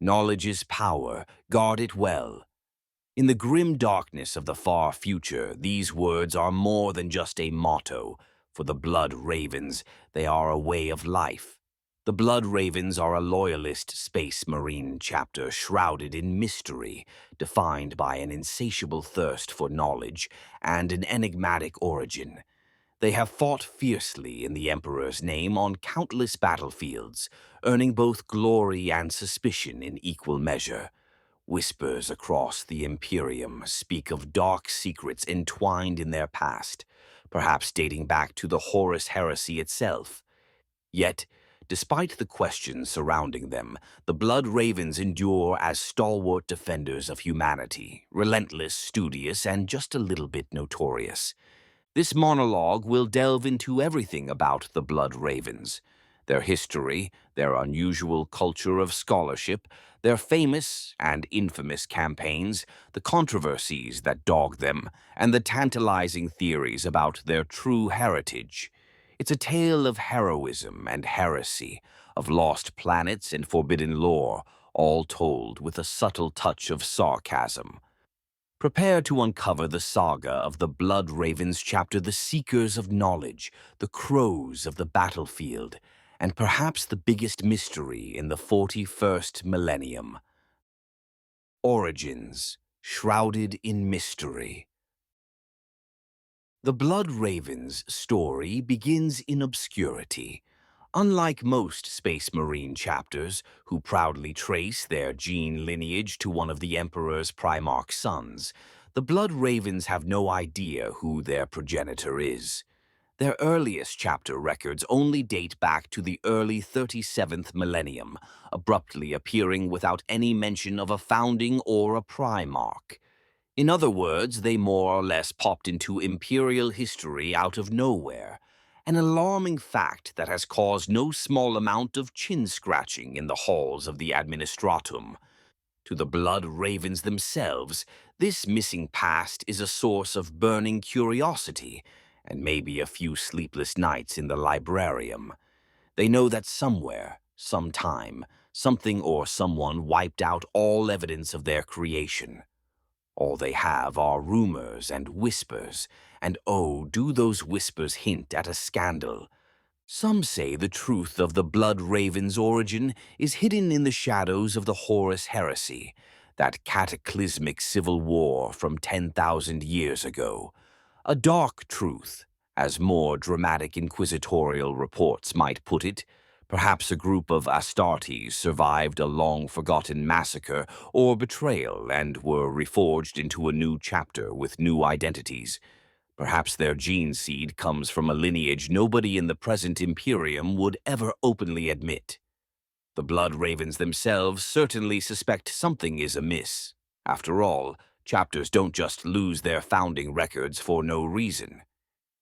Knowledge is power, guard it well. In the grim darkness of the far future, these words are more than just a motto. For the Blood Ravens, they are a way of life. The Blood Ravens are a loyalist space marine chapter shrouded in mystery, defined by an insatiable thirst for knowledge and an enigmatic origin. They have fought fiercely in the Emperor's name on countless battlefields, earning both glory and suspicion in equal measure. Whispers across the Imperium speak of dark secrets entwined in their past, perhaps dating back to the Horus Heresy itself. Yet, despite the questions surrounding them, the Blood Ravens endure as stalwart defenders of humanity, relentless, studious, and just a little bit notorious. This monologue will delve into everything about the Blood Ravens, their history, their unusual culture of scholarship, their famous and infamous campaigns, the controversies that dog them, and the tantalizing theories about their true heritage. It's a tale of heroism and heresy, of lost planets and forbidden lore, all told with a subtle touch of sarcasm. Prepare to uncover the saga of the Blood Ravens chapter, the Seekers of Knowledge, the Crows of the Battlefield, and perhaps the biggest mystery in the 41st millennium. Origins, shrouded in mystery. The Blood Ravens story begins in obscurity. Unlike most Space Marine chapters, who proudly trace their gene lineage to one of the Emperor's Primarch sons, the Blood Ravens have no idea who their progenitor is. Their earliest chapter records only date back to the early 37th millennium, abruptly appearing without any mention of a founding or a Primarch. In other words, they more or less popped into imperial history out of nowhere, an alarming fact that has caused no small amount of chin-scratching in the halls of the administratum. To the Blood Ravens themselves, this missing past is a source of burning curiosity, and maybe a few sleepless nights in the librarium. They know that somewhere, sometime, something or someone wiped out all evidence of their creation. All they have are rumors and whispers, and oh, do those whispers hint at a scandal. Some say the truth of the Blood Raven's origin is hidden in the shadows of the Horus Heresy, that cataclysmic civil war from 10,000 years ago. A dark truth, as more dramatic inquisitorial reports might put it. Perhaps a group of Astartes survived a long-forgotten massacre or betrayal and were reforged into a new chapter with new identities. Perhaps their gene seed comes from a lineage nobody in the present Imperium would ever openly admit. The Blood Ravens themselves certainly suspect something is amiss. After all, chapters don't just lose their founding records for no reason.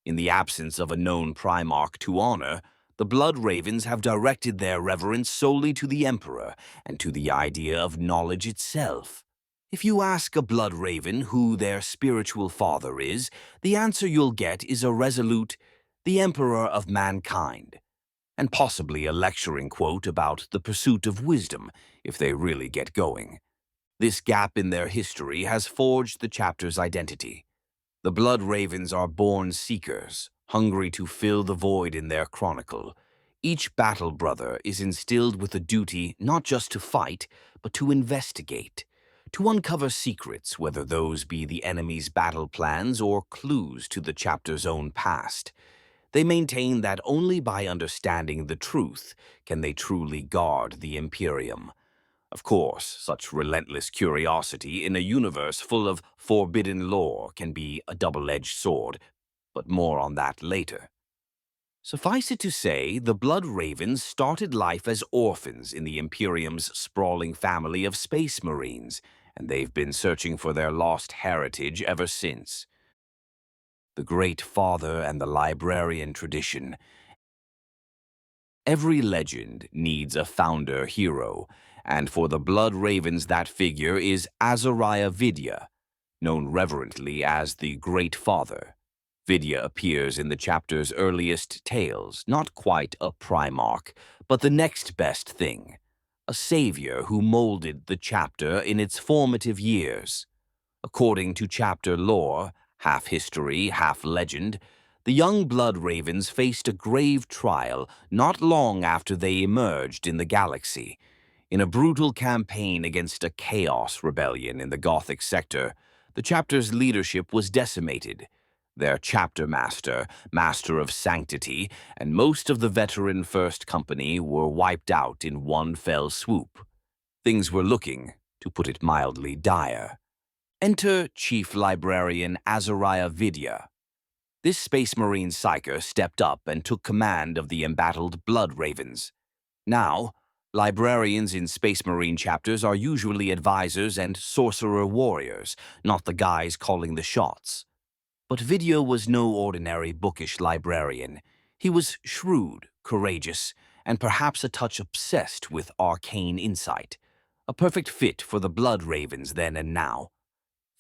In the absence of a known Primarch to honor, the Blood Ravens have directed their reverence solely to the Emperor and to the idea of knowledge itself. If you ask a Blood Raven who their spiritual father is, the answer you'll get is a resolute, "the Emperor of mankind," and possibly a lecturing quote about the pursuit of wisdom, if they really get going. This gap in their history has forged the chapter's identity. The Blood Ravens are born seekers, hungry to fill the void in their chronicle. Each battle brother is instilled with a duty not just to fight, but to investigate, to uncover secrets, whether those be the enemy's battle plans or clues to the chapter's own past. They maintain that only by understanding the truth can they truly guard the Imperium. Of course, such relentless curiosity in a universe full of forbidden lore can be a double-edged sword, but more on that later. Suffice it to say, the Blood Ravens started life as orphans in the Imperium's sprawling family of space marines, and they've been searching for their lost heritage ever since. The Great Father and the librarian tradition. Every legend needs a founder hero, and for the Blood Ravens that figure is Azariah Vidya, known reverently as the Great Father. Vidya appears in the chapter's earliest tales, not quite a Primarch, but the next best thing. a savior who molded the chapter in its formative years. According to chapter lore, half history, half legend, the young Blood Ravens faced a grave trial not long after they emerged in the galaxy. In a brutal campaign against a chaos rebellion in the Gothic sector, the chapter's leadership was decimated. Their chapter master, master of sanctity, and most of the veteran First Company were wiped out in one fell swoop. Things were looking, to put it mildly, dire. Enter Chief Librarian Azariah Vidya. This Space Marine psyker stepped up and took command of the embattled Blood Ravens. Now, librarians in Space Marine chapters are usually advisors and sorcerer warriors, not the guys calling the shots. But Vidya was no ordinary bookish librarian. He was shrewd, courageous, and perhaps a touch obsessed with arcane insight. A perfect fit for the Blood Ravens then and now.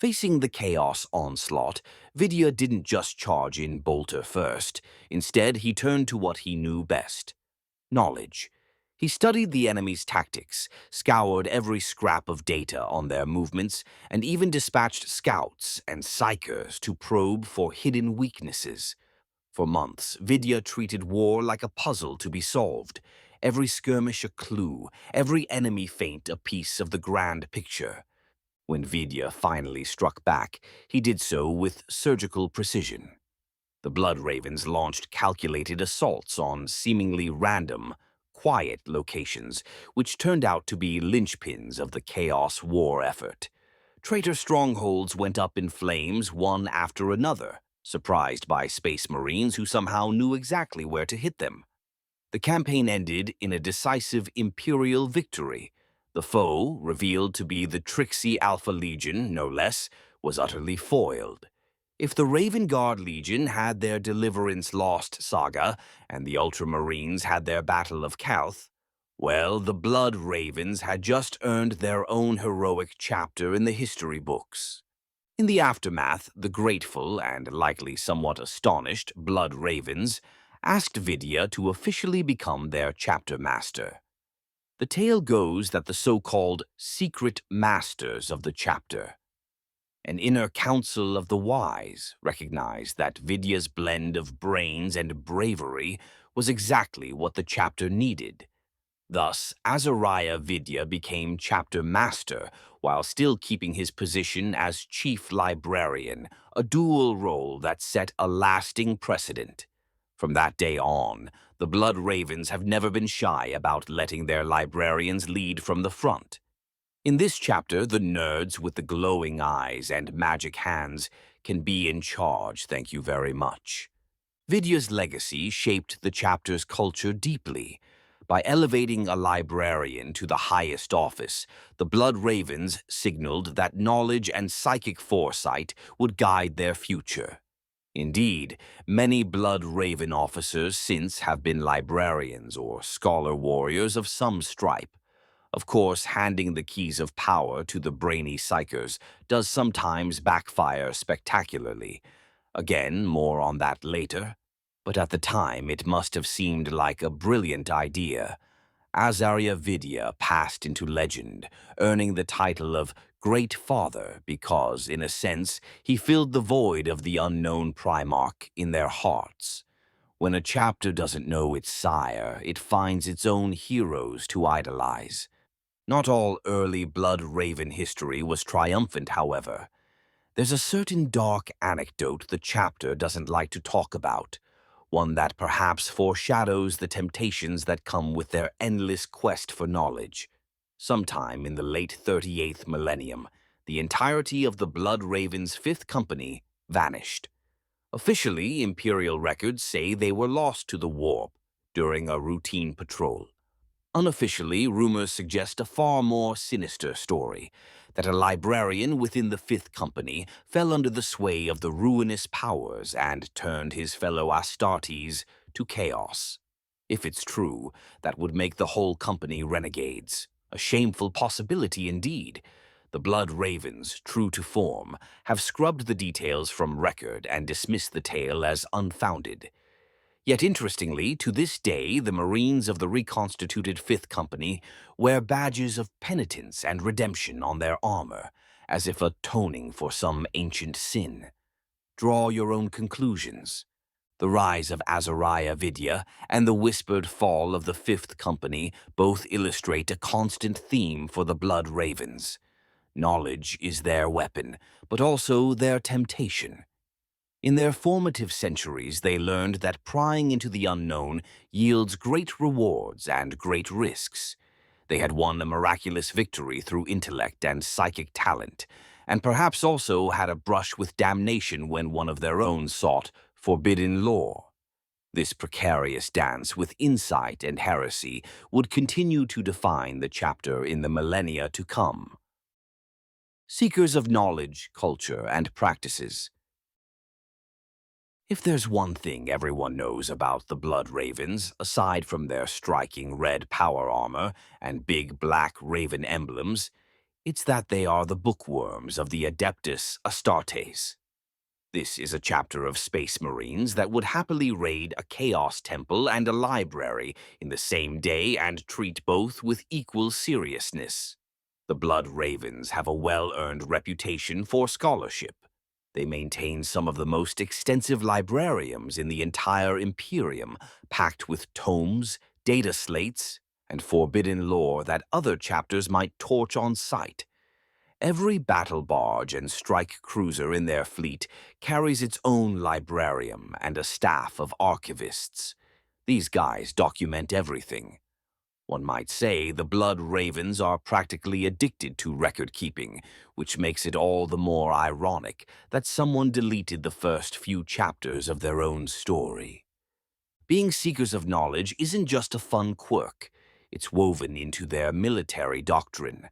Facing the chaos onslaught, Vidya didn't just charge in bolter first. Instead, he turned to what he knew best: knowledge. He studied the enemy's tactics, scoured every scrap of data on their movements, and even dispatched scouts and psychers to probe for hidden weaknesses. For months, Vidya treated war like a puzzle to be solved, every skirmish a clue, every enemy feint a piece of the grand picture. When Vidya finally struck back, he did so with surgical precision. The Blood Ravens launched calculated assaults on seemingly random, quiet locations, which turned out to be linchpins of the Chaos War effort. Traitor strongholds went up in flames one after another, surprised by Space Marines who somehow knew exactly where to hit them. The campaign ended in a decisive Imperial victory. The foe, revealed to be the tricksy Alpha Legion, no less, was utterly foiled. If the Raven Guard Legion had their Deliverance Lost saga, and the Ultramarines had their Battle of Calth, well, the Blood Ravens had just earned their own heroic chapter in the history books. In the aftermath, the grateful and likely somewhat astonished Blood Ravens asked Vidya to officially become their chapter master. The tale goes that the so-called secret masters of the chapter, an inner council of the wise, recognized that Vidya's blend of brains and bravery was exactly what the chapter needed. Thus, Azariah Vidya became chapter master while still keeping his position as chief librarian, a dual role that set a lasting precedent. From that day on, the Blood Ravens have never been shy about letting their librarians lead from the front. In this chapter, the nerds with the glowing eyes and magic hands can be in charge, thank you very much. Vidya's legacy shaped the chapter's culture deeply. By elevating a librarian to the highest office, the Blood Ravens signaled that knowledge and psychic foresight would guide their future. Indeed, many Blood Raven officers since have been librarians or scholar warriors of some stripe. Of course, handing the keys of power to the brainy psychers does sometimes backfire spectacularly. Again, more on that later. But at the time, it must have seemed like a brilliant idea. Azariah Vidya passed into legend, earning the title of Great Father because, in a sense, he filled the void of the unknown Primarch in their hearts. When a chapter doesn't know its sire, it finds its own heroes to idolize. Not all early Blood Raven history was triumphant, however. There's a certain dark anecdote the chapter doesn't like to talk about, one that perhaps foreshadows the temptations that come with their endless quest for knowledge. Sometime in the late 38th millennium, the entirety of the Blood Raven's Fifth Company vanished. Officially, Imperial records say they were lost to the warp during a routine patrol. Unofficially, rumors suggest a far more sinister story, that a librarian within the Fifth Company fell under the sway of the ruinous powers and turned his fellow Astartes to chaos. If it's true, that would make the whole company renegades. A shameful possibility indeed. The Blood Ravens, true to form, have scrubbed the details from record and dismissed the tale as unfounded. Yet interestingly, to this day, the Marines of the reconstituted Fifth Company wear badges of penitence and redemption on their armor, as if atoning for some ancient sin. Draw your own conclusions. The rise of Azariah Vidya and the whispered fall of the Fifth Company both illustrate a constant theme for the Blood Ravens. Knowledge is their weapon, but also their temptation. In their formative centuries, they learned that prying into the unknown yields great rewards and great risks. They had won a miraculous victory through intellect and psychic talent, and perhaps also had a brush with damnation when one of their own sought forbidden lore. This precarious dance with insight and heresy would continue to define the chapter in the millennia to come. Seekers of knowledge, culture, and practices. If there's one thing everyone knows about the Blood Ravens, aside from their striking red power armor and big black raven emblems, it's that they are the bookworms of the Adeptus Astartes. This is a chapter of Space Marines that would happily raid a Chaos Temple and a library in the same day and treat both with equal seriousness. The Blood Ravens have a well-earned reputation for scholarship. They maintain some of the most extensive librariums in the entire Imperium, packed with tomes, data slates, and forbidden lore that other chapters might torch on sight. Every battle barge and strike cruiser in their fleet carries its own librarium and a staff of archivists. These guys document everything. One might say the Blood Ravens are practically addicted to record-keeping, which makes it all the more ironic that someone deleted the first few chapters of their own story. Being seekers of knowledge isn't just a fun quirk. It's woven into their military doctrine.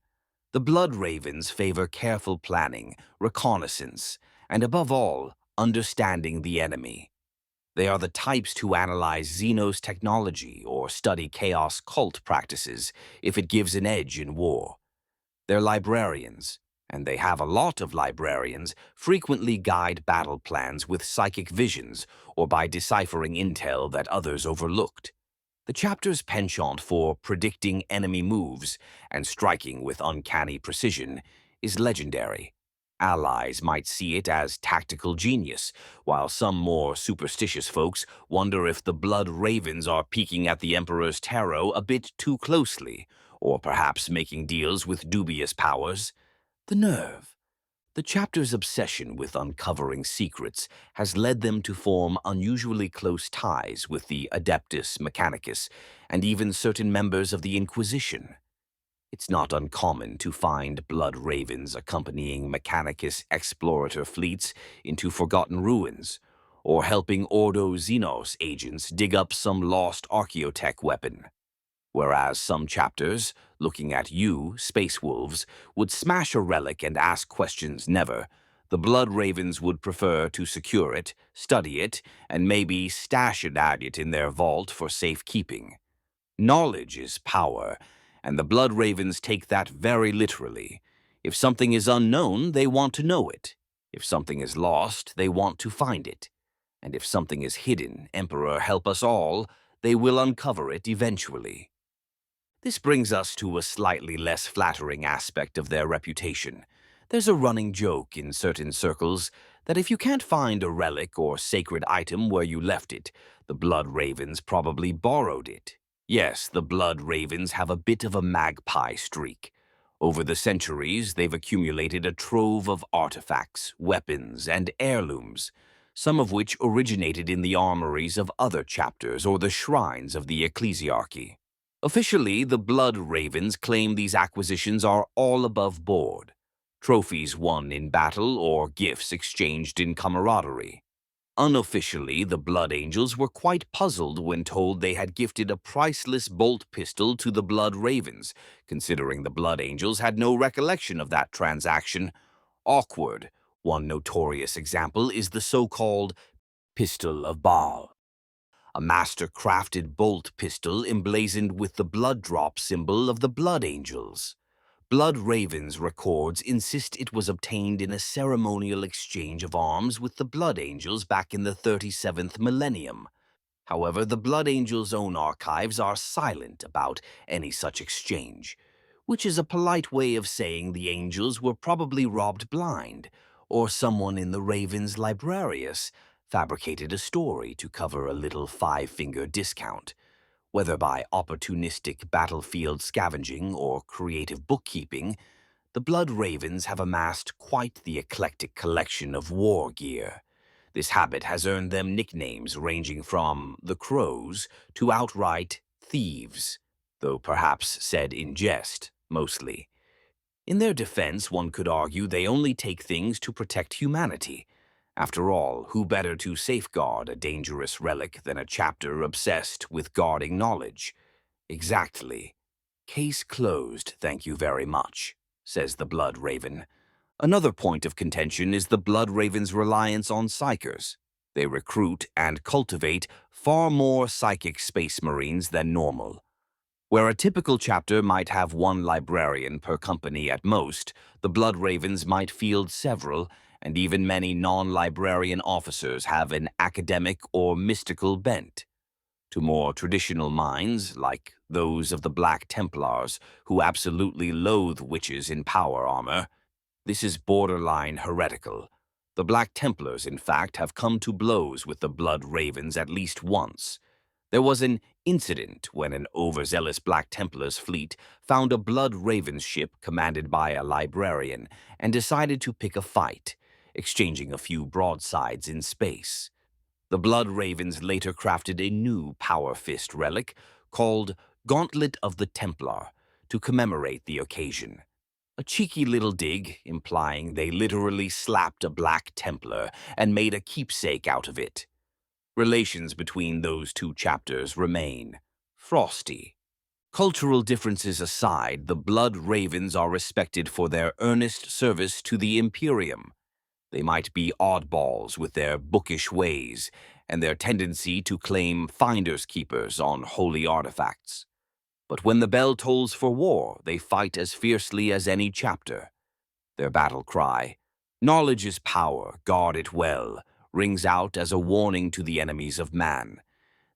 The Blood Ravens favor careful planning, reconnaissance, and above all, understanding the enemy. They are the types to analyze Xenos technology or study Chaos cult practices if it gives an edge in war. They're librarians, and they have a lot of librarians, frequently guide battle plans with psychic visions or by deciphering intel that others overlooked. The chapter's penchant for predicting enemy moves and striking with uncanny precision is legendary. Allies might see it as tactical genius, while some more superstitious folks wonder if the Blood Ravens are peeking at the Emperor's tarot a bit too closely, or perhaps making deals with dubious powers. The nerve. The chapter's obsession with uncovering secrets has led them to form unusually close ties with the Adeptus Mechanicus and even certain members of the Inquisition. It's not uncommon to find Blood Ravens accompanying Mechanicus explorator fleets into forgotten ruins, or helping Ordo Xenos agents dig up some lost archaeotech weapon. Whereas some chapters, looking at you, Space Wolves, would smash a relic and ask questions never, the Blood Ravens would prefer to secure it, study it, and maybe stash it in their vault for safekeeping. Knowledge is power, and the Blood Ravens take that very literally. If something is unknown, they want to know it. If something is lost, they want to find it. And if something is hidden, Emperor help us all, they will uncover it eventually. This brings us to a slightly less flattering aspect of their reputation. There's a running joke in certain circles that if you can't find a relic or sacred item where you left it, the Blood Ravens probably borrowed it. Yes, the Blood Ravens have a bit of a magpie streak. Over the centuries, they've accumulated a trove of artifacts, weapons, and heirlooms, some of which originated in the armories of other chapters or the shrines of the ecclesiarchy. Officially, the Blood Ravens claim these acquisitions are all above board, trophies won in battle or gifts exchanged in camaraderie. Unofficially, the Blood Angels were quite puzzled when told they had gifted a priceless bolt pistol to the Blood Ravens, considering the Blood Angels had no recollection of that transaction. Awkward. One notorious example is the so-called Pistol of Baal, a master-crafted bolt pistol emblazoned with the blood drop symbol of the Blood Angels. Blood Ravens records insist it was obtained in a ceremonial exchange of arms with the Blood Angels back in the 37th millennium. However, the Blood Angels' own archives are silent about any such exchange, which is a polite way of saying the angels were probably robbed blind, or someone in the Raven's librarius fabricated a story to cover a little five-finger discount. Whether by opportunistic battlefield scavenging or creative bookkeeping, the Blood Ravens have amassed quite the eclectic collection of war gear. This habit has earned them nicknames ranging from the Crows to outright thieves, though perhaps said in jest, mostly. In their defense, one could argue they only take things to protect humanity. After all, who better to safeguard a dangerous relic than a chapter obsessed with guarding knowledge? Exactly. Case closed, thank you very much, says the Blood Raven. Another point of contention is the Blood Raven's reliance on psychers. They recruit and cultivate far more psychic space marines than normal. Where a typical chapter might have one librarian per company at most, the Blood Ravens might field several, and even many non-librarian officers have an academic or mystical bent. To more traditional minds, like those of the Black Templars, who absolutely loathe witches in power armor, this is borderline heretical. The Black Templars, in fact, have come to blows with the Blood Ravens at least once. There was an incident when an overzealous Black Templar's fleet found a Blood Ravens ship commanded by a librarian and decided to pick a fight, exchanging a few broadsides in space. The Blood Ravens later crafted a new Power Fist relic called Gauntlet of the Templar to commemorate the occasion. A cheeky little dig, implying they literally slapped a Black Templar and made a keepsake out of it. Relations between those two chapters remain frosty. Cultural differences aside, the Blood Ravens are respected for their earnest service to the Imperium. They might be oddballs with their bookish ways and their tendency to claim finders keepers on holy artifacts. But when the bell tolls for war, they fight as fiercely as any chapter. Their battle cry, "Knowledge is power, guard it well," rings out as a warning to the enemies of man.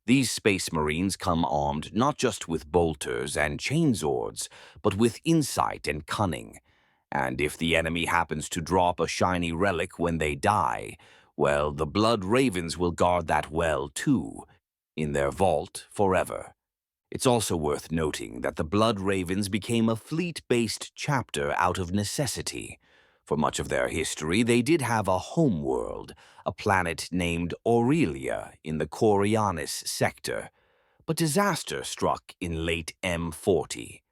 These Space Marines come armed not just with bolters and chainswords, but with insight and cunning. And if the enemy happens to drop a shiny relic when they die, well, the Blood Ravens will guard that well too, in their vault forever. It's also worth noting that the Blood Ravens became a fleet-based chapter out of necessity. For much of their history, they did have a homeworld, a planet named Aurelia in the Coriolis sector. But disaster struck in late M40.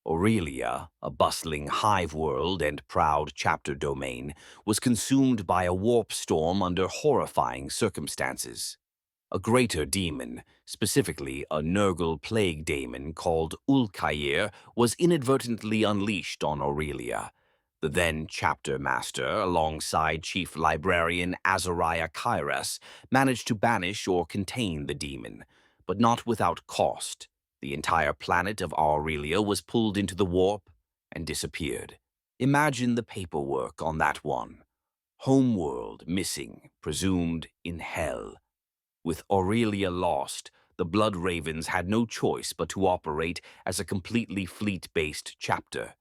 Aurelia, a bustling hive world and proud chapter domain, was consumed by a warp storm under horrifying circumstances. A greater demon, specifically a Nurgle plague daemon called Ulkair, was inadvertently unleashed on Aurelia. The then chapter master, alongside chief librarian Azariah Kyras, managed to banish or contain the demon, but not without cost. The entire planet of Aurelia was pulled into the warp and disappeared. Imagine the paperwork on that one. Homeworld missing, presumed in hell. With Aurelia lost, the Blood Ravens had no choice but to operate as a completely fleet-based chapter.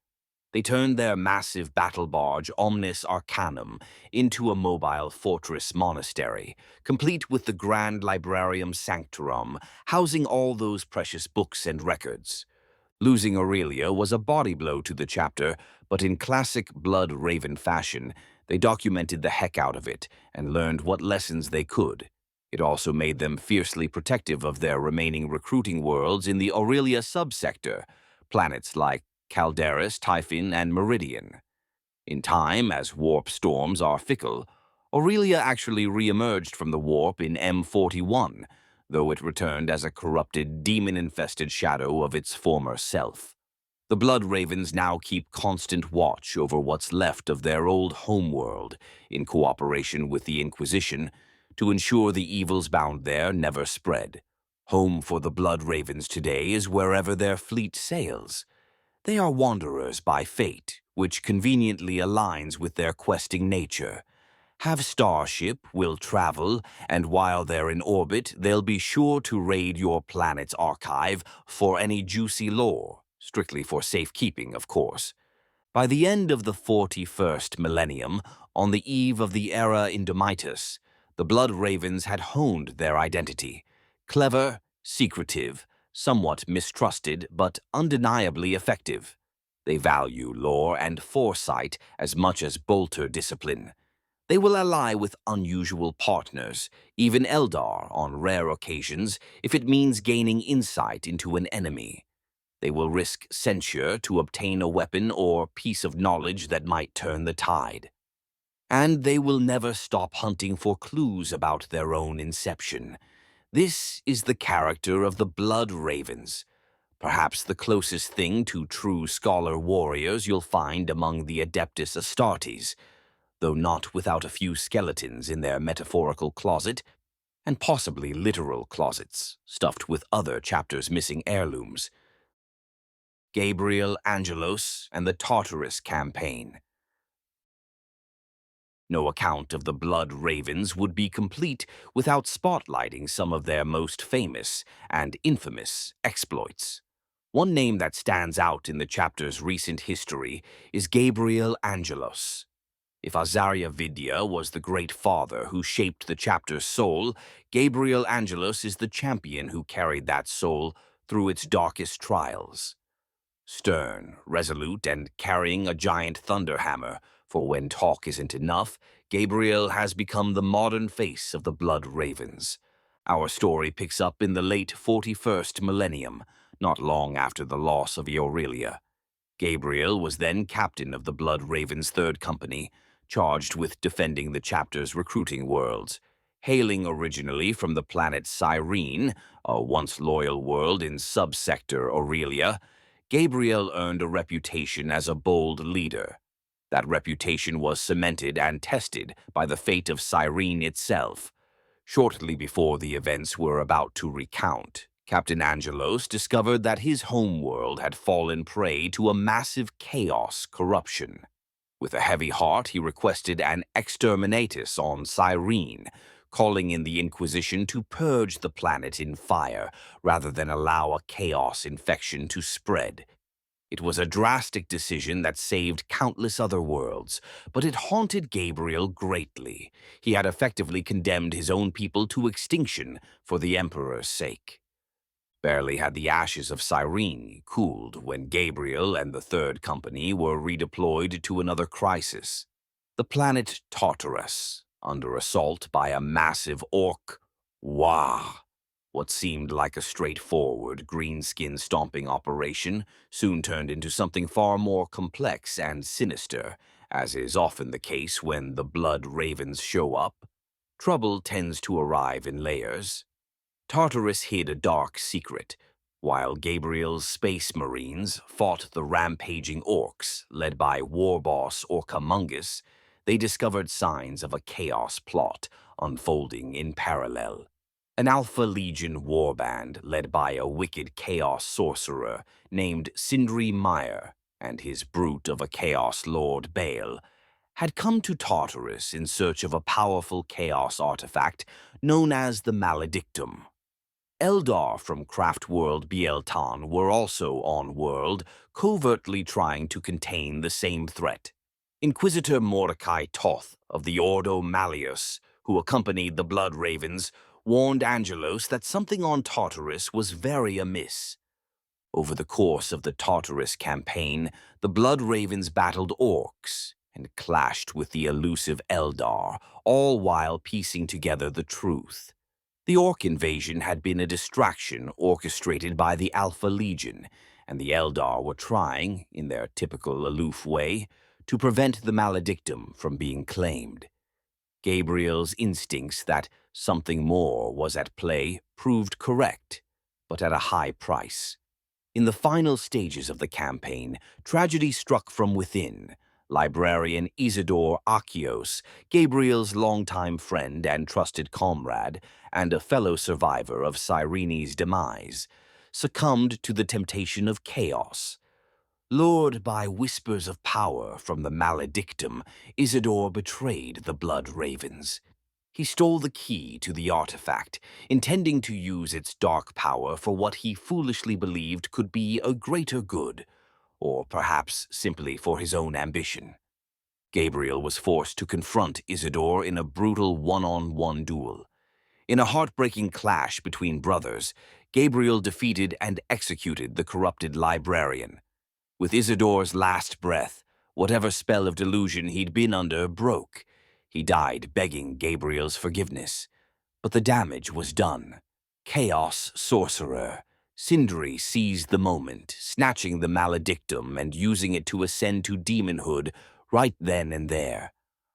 They turned their massive battle barge Omnis Arcanum into a mobile fortress monastery, complete with the Grand Librarium Sanctorum, housing all those precious books and records. Losing Aurelia was a body blow to the chapter, but in classic Blood Raven fashion, they documented the heck out of it and learned what lessons they could. It also made them fiercely protective of their remaining recruiting worlds in the Aurelia subsector, planets like Calderis, Typhon, and Meridian. In time, as warp storms are fickle, Aurelia actually re-emerged from the warp in M41, though it returned as a corrupted, demon-infested shadow of its former self. The Blood Ravens now keep constant watch over what's left of their old homeworld, in cooperation with the Inquisition, to ensure the evils bound there never spread. Home for the Blood Ravens today is wherever their fleet sails. They are wanderers by fate, which conveniently aligns with their questing nature. have starship, will travel, and while they're in orbit, they'll be sure to raid your planet's archive for any juicy lore, strictly for safekeeping, of course. By the end of the 41st millennium, on the eve of the era Indomitus, the Blood Ravens had honed their identity. Clever, secretive, somewhat mistrusted, but undeniably effective. They value lore and foresight as much as bolter discipline. They will ally with unusual partners, even Eldar on rare occasions, if it means gaining insight into an enemy. They will risk censure to obtain a weapon or piece of knowledge that might turn the tide. And they will never stop hunting for clues about their own inception. This is the character of the Blood Ravens, perhaps the closest thing to true scholar warriors you'll find among the Adeptus Astartes, though not without a few skeletons in their metaphorical closet, and possibly literal closets, stuffed with other chapters' missing heirlooms. Gabriel, Angelos, and the Tartarus campaign. No account of the Blood Ravens would be complete without spotlighting some of their most famous and infamous exploits. One name that stands out in the chapter's recent history is Gabriel Angelos. If Azariah Vidya was the great father who shaped the chapter's soul, Gabriel Angelos is the champion who carried that soul through its darkest trials. Stern, resolute, and carrying a giant thunderhammer, for when talk isn't enough, Gabriel has become the modern face of the Blood Ravens. Our story picks up in the late 41st millennium, not long after the loss of Aurelia. Gabriel was then captain of the Blood Ravens' Third Company, charged with defending the chapter's recruiting worlds. Hailing originally from the planet Cyrene, a once loyal world in subsector Aurelia, Gabriel earned a reputation as a bold leader. That reputation was cemented and tested by the fate of Cyrene itself. Shortly before the events we're about to recount, Captain Angelos discovered that his homeworld had fallen prey to a massive chaos corruption. With a heavy heart, he requested an exterminatus on Cyrene, calling in the Inquisition to purge the planet in fire rather than allow a chaos infection to spread. It was a drastic decision that saved countless other worlds, but it haunted Gabriel greatly. He had effectively condemned his own people to extinction for the Emperor's sake. Barely had the ashes of Cyrene cooled when Gabriel and the Third Company were redeployed to another crisis. The planet Tartarus, under assault by a massive orc. What seemed like a straightforward greenskin stomping operation soon turned into something far more complex and sinister, as is often the case when the Blood Ravens show up. Trouble tends to arrive in layers. Tartarus hid a dark secret, while Gabriel's space marines fought the rampaging orcs led by war boss Orcamungus. They discovered signs of a chaos plot unfolding in parallel. An Alpha Legion warband led by a wicked chaos sorcerer named Sindri Meyer and his brute of a chaos lord Baal had come to Tartarus in search of a powerful chaos artifact known as the Maledictum. Eldar from craft world Bieltan were also on world, covertly trying to contain the same threat. Inquisitor Mordecai Toth of the Ordo Malleus, who accompanied the Blood Ravens, warned Angelos that something on Tartarus was very amiss. Over the course of the Tartarus campaign, the Blood Ravens battled orcs and clashed with the elusive Eldar, all while piecing together the truth. The orc invasion had been a distraction orchestrated by the Alpha Legion, and the Eldar were trying, in their typical aloof way, to prevent the Maledictum from being claimed. Gabriel's instincts that something more was at play proved correct, but at a high price. In the final stages of the campaign, tragedy struck from within. Librarian Isidore Achios, Gabriel's longtime friend and trusted comrade, and a fellow survivor of Cyrene's demise, succumbed to the temptation of chaos. Lured by whispers of power from the maledictum, Isidore betrayed the Blood Ravens. He stole the key to the artifact, intending to use its dark power for what he foolishly believed could be a greater good, or perhaps simply for his own ambition. Gabriel was forced to confront Isidore in a brutal one-on-one duel. In a heartbreaking clash between brothers, Gabriel defeated and executed the corrupted librarian. With Isidore's last breath, whatever spell of delusion he'd been under broke. He died begging Gabriel's forgiveness. But the damage was done. Chaos Sorcerer. Sindri seized the moment, snatching the maledictum and using it to ascend to demonhood right then and there.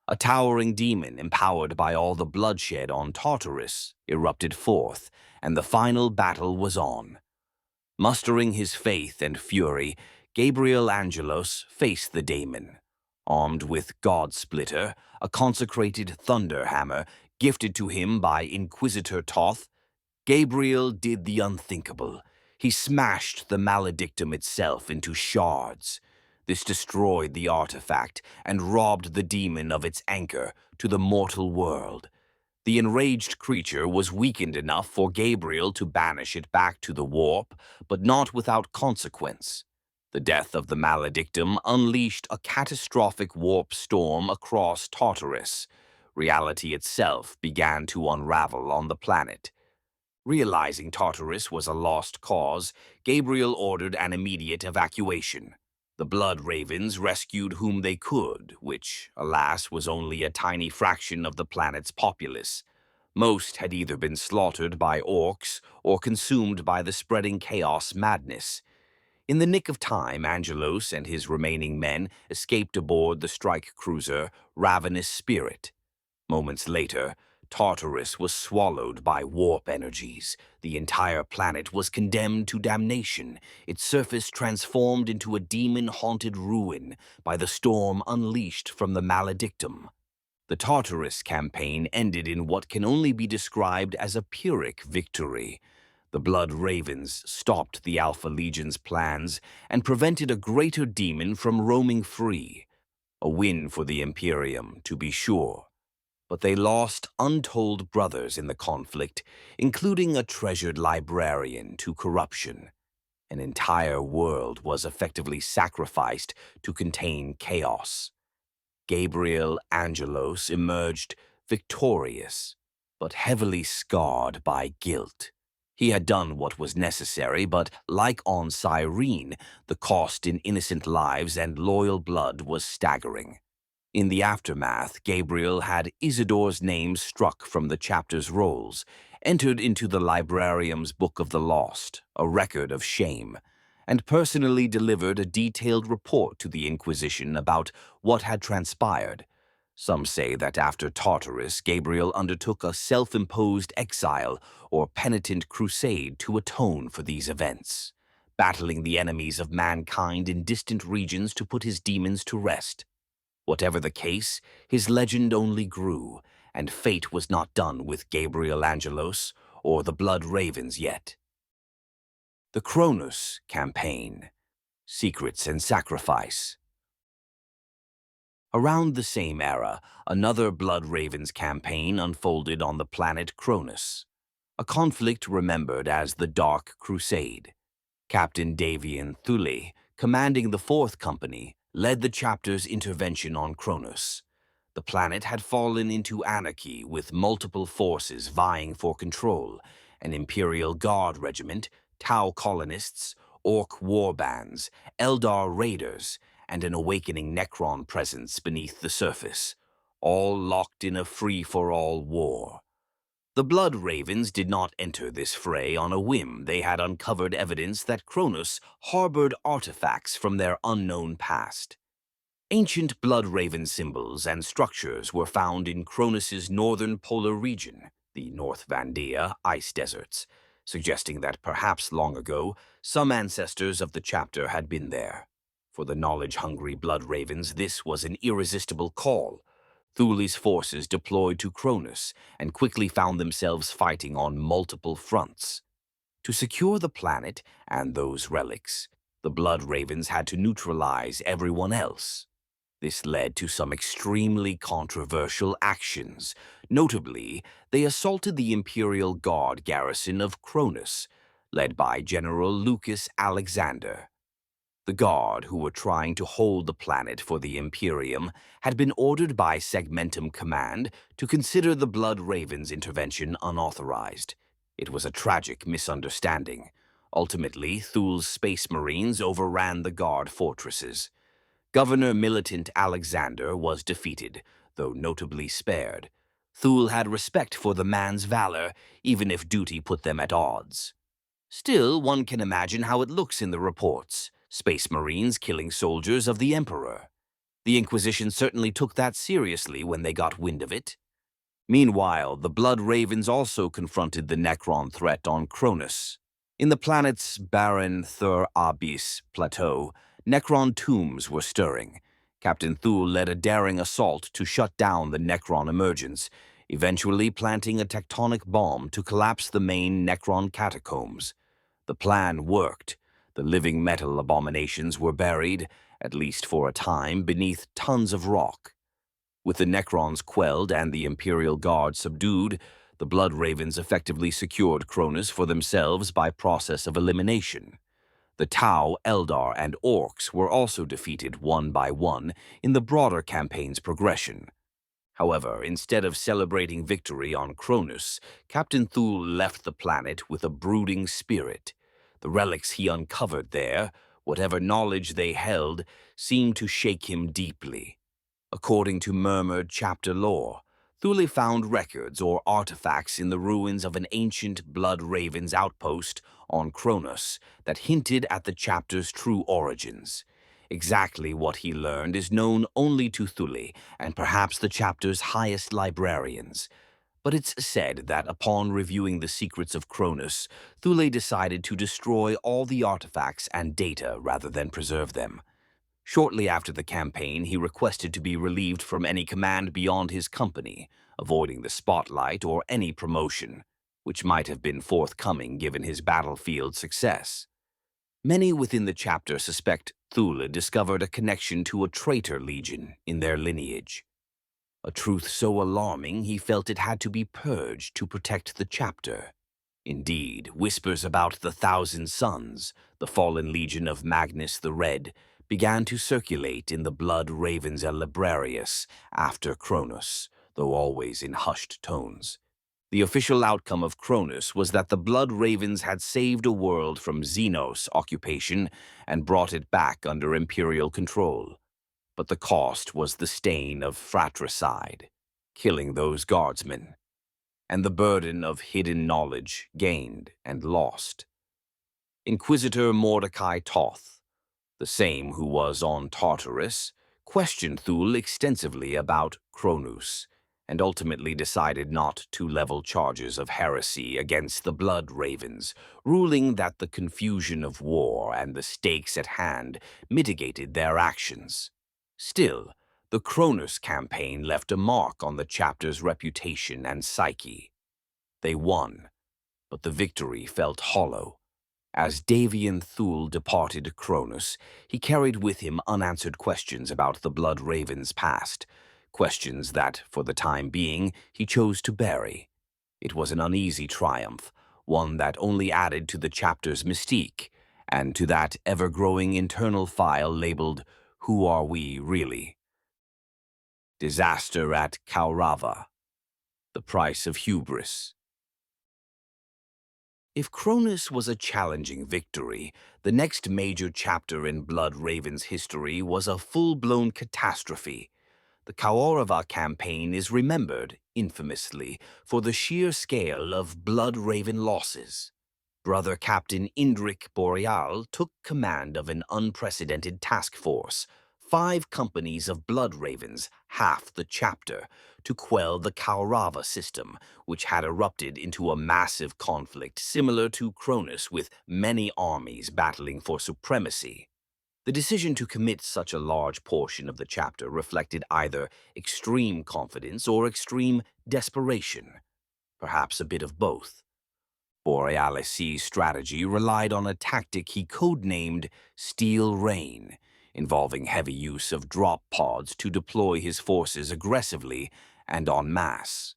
A towering demon, empowered by all the bloodshed on Tartarus, erupted forth, and the final battle was on. Mustering his faith and fury, Gabriel Angelos faced the daemon. Armed with God-Splitter, a consecrated thunder hammer gifted to him by Inquisitor Toth, Gabriel did the unthinkable. He smashed the maledictum itself into shards. This destroyed the artifact and robbed the demon of its anchor to the mortal world. The enraged creature was weakened enough for Gabriel to banish it back to the warp, but not without consequence. The death of the maledictum unleashed a catastrophic warp storm across Tartarus. Reality itself began to unravel on the planet. Realizing Tartarus was a lost cause, Gabriel ordered an immediate evacuation. The Blood Ravens rescued whom they could, which, alas, was only a tiny fraction of the planet's populace. Most had either been slaughtered by orcs or consumed by the spreading chaos madness. In the nick of time, Angelos and his remaining men escaped aboard the strike cruiser Ravenous Spirit. Moments later, Tartarus was swallowed by warp energies. The entire planet was condemned to damnation, its surface transformed into a demon-haunted ruin by the storm unleashed from the maledictum. The Tartarus campaign ended in what can only be described as a Pyrrhic victory. The Blood Ravens stopped the Alpha Legion's plans and prevented a greater demon from roaming free. A win for the Imperium, to be sure. But they lost untold brothers in the conflict, including a treasured librarian to corruption. An entire world was effectively sacrificed to contain chaos. Gabriel Angelos emerged victorious, but heavily scarred by guilt. He had done what was necessary, but like on Cyrene, the cost in innocent lives and loyal blood was staggering. In the aftermath, Gabriel had Isidore's name struck from the chapter's rolls, entered into the librarian's Book of the Lost, a record of shame, and personally delivered a detailed report to the Inquisition about what had transpired. Some say that after Tartarus, Gabriel undertook a self-imposed exile or penitent crusade to atone for these events, battling the enemies of mankind in distant regions to put his demons to rest. Whatever the case, his legend only grew, and fate was not done with Gabriel Angelos or the Blood Ravens yet. The Kronos campaign. Secrets and Sacrifice. Around the same era, another Blood Ravens campaign unfolded on the planet Kronos, a conflict remembered as the Dark Crusade. Captain Davian Thule, commanding the Fourth Company, led the chapter's intervention on Kronos. The planet had fallen into anarchy with multiple forces vying for control: an Imperial Guard regiment, Tau colonists, Orc warbands, Eldar raiders, and an awakening Necron presence beneath the surface, all locked in a free-for-all war. The Blood Ravens did not enter this fray on a whim. They had uncovered evidence that Kronos harbored artifacts from their unknown past. Ancient Blood Raven symbols and structures were found in Kronos' northern polar region, the North Vandia ice deserts, suggesting that perhaps long ago, some ancestors of the chapter had been there. For the knowledge-hungry Blood Ravens, this was an irresistible call. Thule's forces deployed to Kronos and quickly found themselves fighting on multiple fronts. To secure the planet and those relics, The Blood Ravens had to neutralize everyone else. This led to some extremely controversial actions. Notably, they assaulted the Imperial Guard garrison of Kronos, led by General Lucas Alexander. The Guard, who were trying to hold the planet for the Imperium, had been ordered by Segmentum Command to consider the Blood Ravens' intervention unauthorized. It was a tragic misunderstanding. Ultimately, Thul's Space Marines overran the Guard fortresses. Governor Militant Alexander was defeated, though notably spared. Thul had respect for the man's valor, even if duty put them at odds. Still, one can imagine how it looks in the reports. Space Marines killing soldiers of the Emperor. The Inquisition certainly took that seriously when they got wind of it. Meanwhile, the Blood Ravens also confronted the Necron threat on Kronos. In the planet's barren Thur Abyss plateau, Necron tombs were stirring. Captain Thul led a daring assault to shut down the Necron emergence, eventually planting a tectonic bomb to collapse the main Necron catacombs. The plan worked. The living metal abominations were buried, at least for a time, beneath tons of rock. With the Necrons quelled and the Imperial Guard subdued, the Blood Ravens effectively secured Kronos for themselves by process of elimination. The Tau, Eldar, and Orcs were also defeated one by one in the broader campaign's progression. However, instead of celebrating victory on Kronos, Captain Thul left the planet with a brooding spirit. The relics he uncovered there, whatever knowledge they held, seemed to shake him deeply. According to murmured chapter lore, Thule found records or artifacts in the ruins of an ancient Blood Ravens outpost on Kronos that hinted at the chapter's true origins. Exactly what he learned is known only to Thule and perhaps the chapter's highest librarians. But it's said that upon reviewing the secrets of Kronos, Thule decided to destroy all the artifacts and data rather than preserve them. Shortly after the campaign, he requested to be relieved from any command beyond his company, avoiding the spotlight or any promotion, which might have been forthcoming given his battlefield success. Many within the chapter suspect Thule discovered a connection to a traitor legion in their lineage. A truth so alarming he felt it had to be purged to protect the chapter. Indeed, whispers about the Thousand Sons, the fallen legion of Magnus the Red, began to circulate in the Blood Ravens Librarius after Kronos, though always in hushed tones. The official outcome of Kronos was that the Blood Ravens had saved a world from Xenos occupation and brought it back under Imperial control. But the cost was the stain of fratricide, killing those guardsmen, and the burden of hidden knowledge gained and lost. Inquisitor Mordecai Toth, the same who was on Tartarus, questioned Thule extensively about Kronos, and ultimately decided not to level charges of heresy against the Blood Ravens, ruling that the confusion of war and the stakes at hand mitigated their actions. Still, the Kronos campaign left a mark on the chapter's reputation and psyche. They won, but the victory felt hollow. As Davian Thule departed Kronos, he carried with him unanswered questions about the Blood Raven's past, questions that, for the time being, he chose to bury. It was an uneasy triumph, one that only added to the chapter's mystique, and to that ever-growing internal file labeled, "Who Are We Really?" Disaster at Kaurava. The Price of Hubris. If Kronos was a challenging victory, the next major chapter in Blood Raven's history was a full-blown catastrophe. The Kaurava campaign is remembered, infamously, for the sheer scale of Blood Raven losses. Brother Captain Indrik Boreal took command of an unprecedented task force, 5 companies of Blood Ravens, half the chapter, to quell the Kaurava system, which had erupted into a massive conflict similar to Kronos with many armies battling for supremacy. The decision to commit such a large portion of the chapter reflected either extreme confidence or extreme desperation, perhaps a bit of both. Borealis' strategy relied on a tactic he codenamed Steel Rain, involving heavy use of drop pods to deploy his forces aggressively and en masse.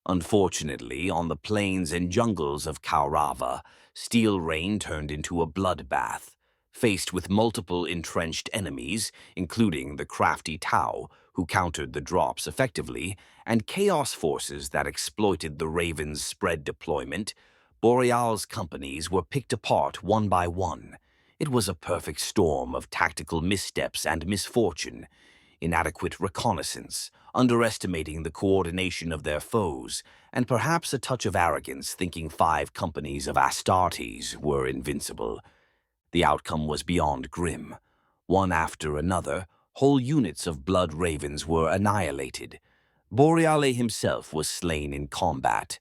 Unfortunately, on the plains and jungles of Kaurava, Steel Rain turned into a bloodbath. Faced with multiple entrenched enemies, including the crafty Tau, who countered the drops effectively, and chaos forces that exploited the Raven's spread deployment, Boreal's companies were picked apart one by one. It was a perfect storm of tactical missteps and misfortune, inadequate reconnaissance, underestimating the coordination of their foes, and perhaps a touch of arrogance thinking 5 companies of Astartes were invincible. The outcome was beyond grim. One after another, whole units of blood ravens were annihilated. Boreale himself was slain in combat.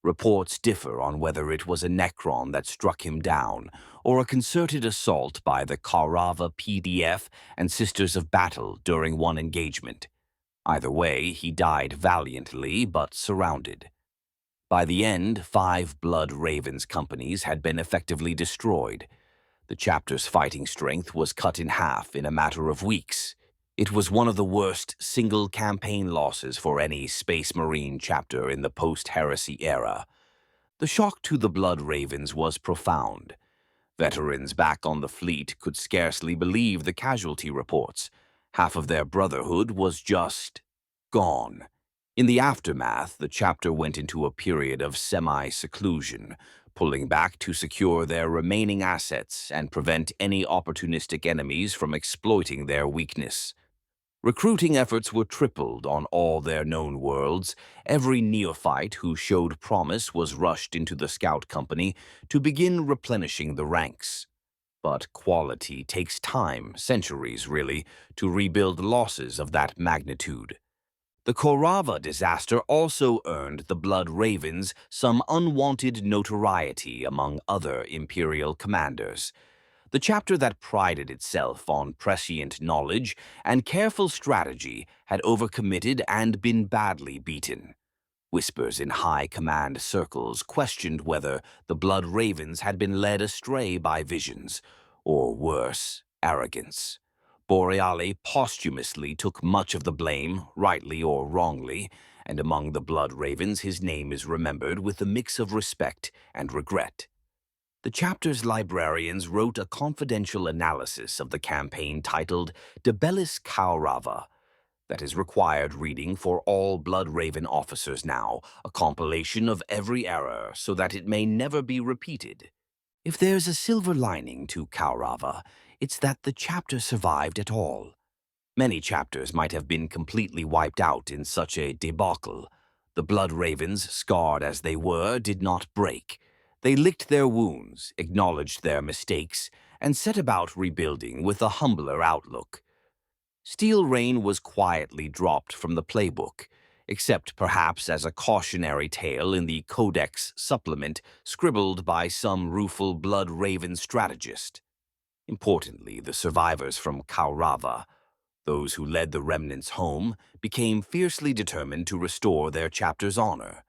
Reports differ on whether it was a Necron that struck him down, or a concerted assault by the Kaurava PDF and Sisters of Battle during one engagement. Either way, he died valiantly but surrounded. By the end, 5 Blood Ravens companies had been effectively destroyed. The chapter's fighting strength was cut in half in a matter of weeks. It was one of the worst single campaign losses for any Space Marine chapter in the post-Heresy era. The shock to the Blood Ravens was profound. Veterans back on the fleet could scarcely believe the casualty reports. Half of their brotherhood was just gone. In the aftermath, the chapter went into a period of semi-seclusion, pulling back to secure their remaining assets and prevent any opportunistic enemies from exploiting their weakness. Recruiting efforts were tripled on all their known worlds. Every neophyte who showed promise was rushed into the scout company to begin replenishing the ranks. But quality takes time, centuries really, to rebuild losses of that magnitude. The Kaurava disaster also earned the Blood Ravens some unwanted notoriety among other Imperial commanders. The chapter that prided itself on prescient knowledge and careful strategy had overcommitted and been badly beaten. Whispers in high command circles questioned whether the Blood Ravens had been led astray by visions, or worse, arrogance. Boreale posthumously took much of the blame, rightly or wrongly, and among the Blood Ravens his name is remembered with a mix of respect and regret. The chapter's librarians wrote a confidential analysis of the campaign titled De Bellis Kaurava that is required reading for all Blood Raven officers now, a compilation of every error so that it may never be repeated. If there's a silver lining to Kaurava, it's that the chapter survived at all. Many chapters might have been completely wiped out in such a debacle. The Blood Ravens, scarred as they were, did not break. They licked their wounds, acknowledged their mistakes, and set about rebuilding with a humbler outlook. Steel Rain was quietly dropped from the playbook, except perhaps as a cautionary tale in the Codex supplement scribbled by some rueful Blood Raven strategist. Importantly, the survivors from Kaurava, those who led the remnants home, became fiercely determined to restore their chapter's honor.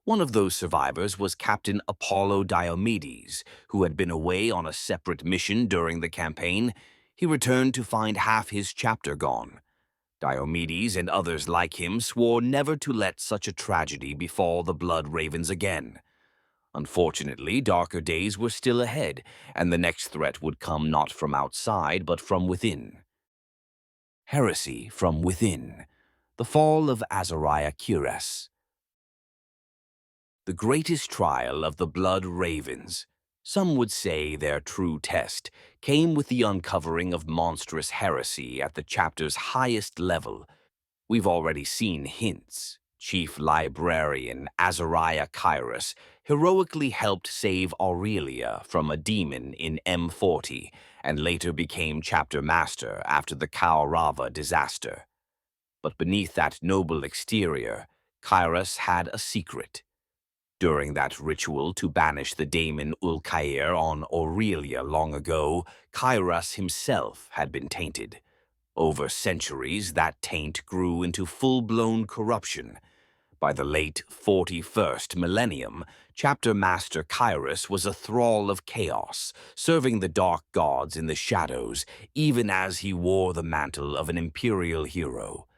One of those survivors was Captain Apollo Diomedes, who had been away on a separate mission during the campaign. He returned to find half his chapter gone. Diomedes and others like him swore never to let such a tragedy befall the Blood Ravens again. Unfortunately, darker days were still ahead, and the next threat would come not from outside but from within. Heresy from within. The fall of Azariah Kyras. The greatest trial of the Blood Ravens, some would say their true test, came with the uncovering of monstrous heresy at the chapter's highest level. We've already seen hints. Chief Librarian Azariah Kyras heroically helped save Aurelia from a demon in M40 and later became chapter master after the Kaurava disaster. But beneath that noble exterior, Kyras had a secret. During that ritual to banish the daemon Ulcair on Aurelia long ago, Kyras himself had been tainted. Over centuries, that taint grew into full-blown corruption. By the late 41st millennium, Chapter Master Kyras was a thrall of chaos, serving the dark gods in the shadows, even as he wore the mantle of an imperial hero.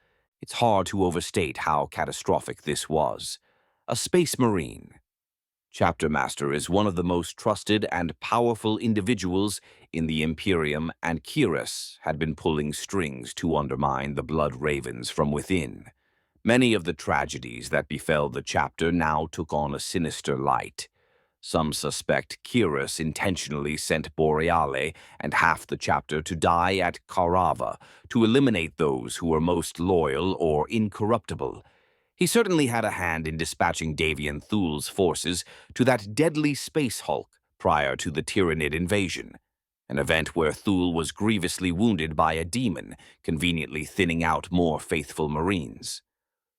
It's hard to overstate how catastrophic this was. A space marine. Chapter Master is one of the most trusted and powerful individuals in the Imperium, and Kyras had been pulling strings to undermine the Blood Ravens from within. Many of the tragedies that befell the chapter now took on a sinister light. Some suspect Kyras intentionally sent Boreale and half the chapter to die at Kaurava to eliminate those who were most loyal or incorruptible. He certainly had a hand in dispatching Davian Thul's forces to that deadly space hulk prior to the Tyrannid invasion, an event where Thul was grievously wounded by a demon, conveniently thinning out more faithful Marines.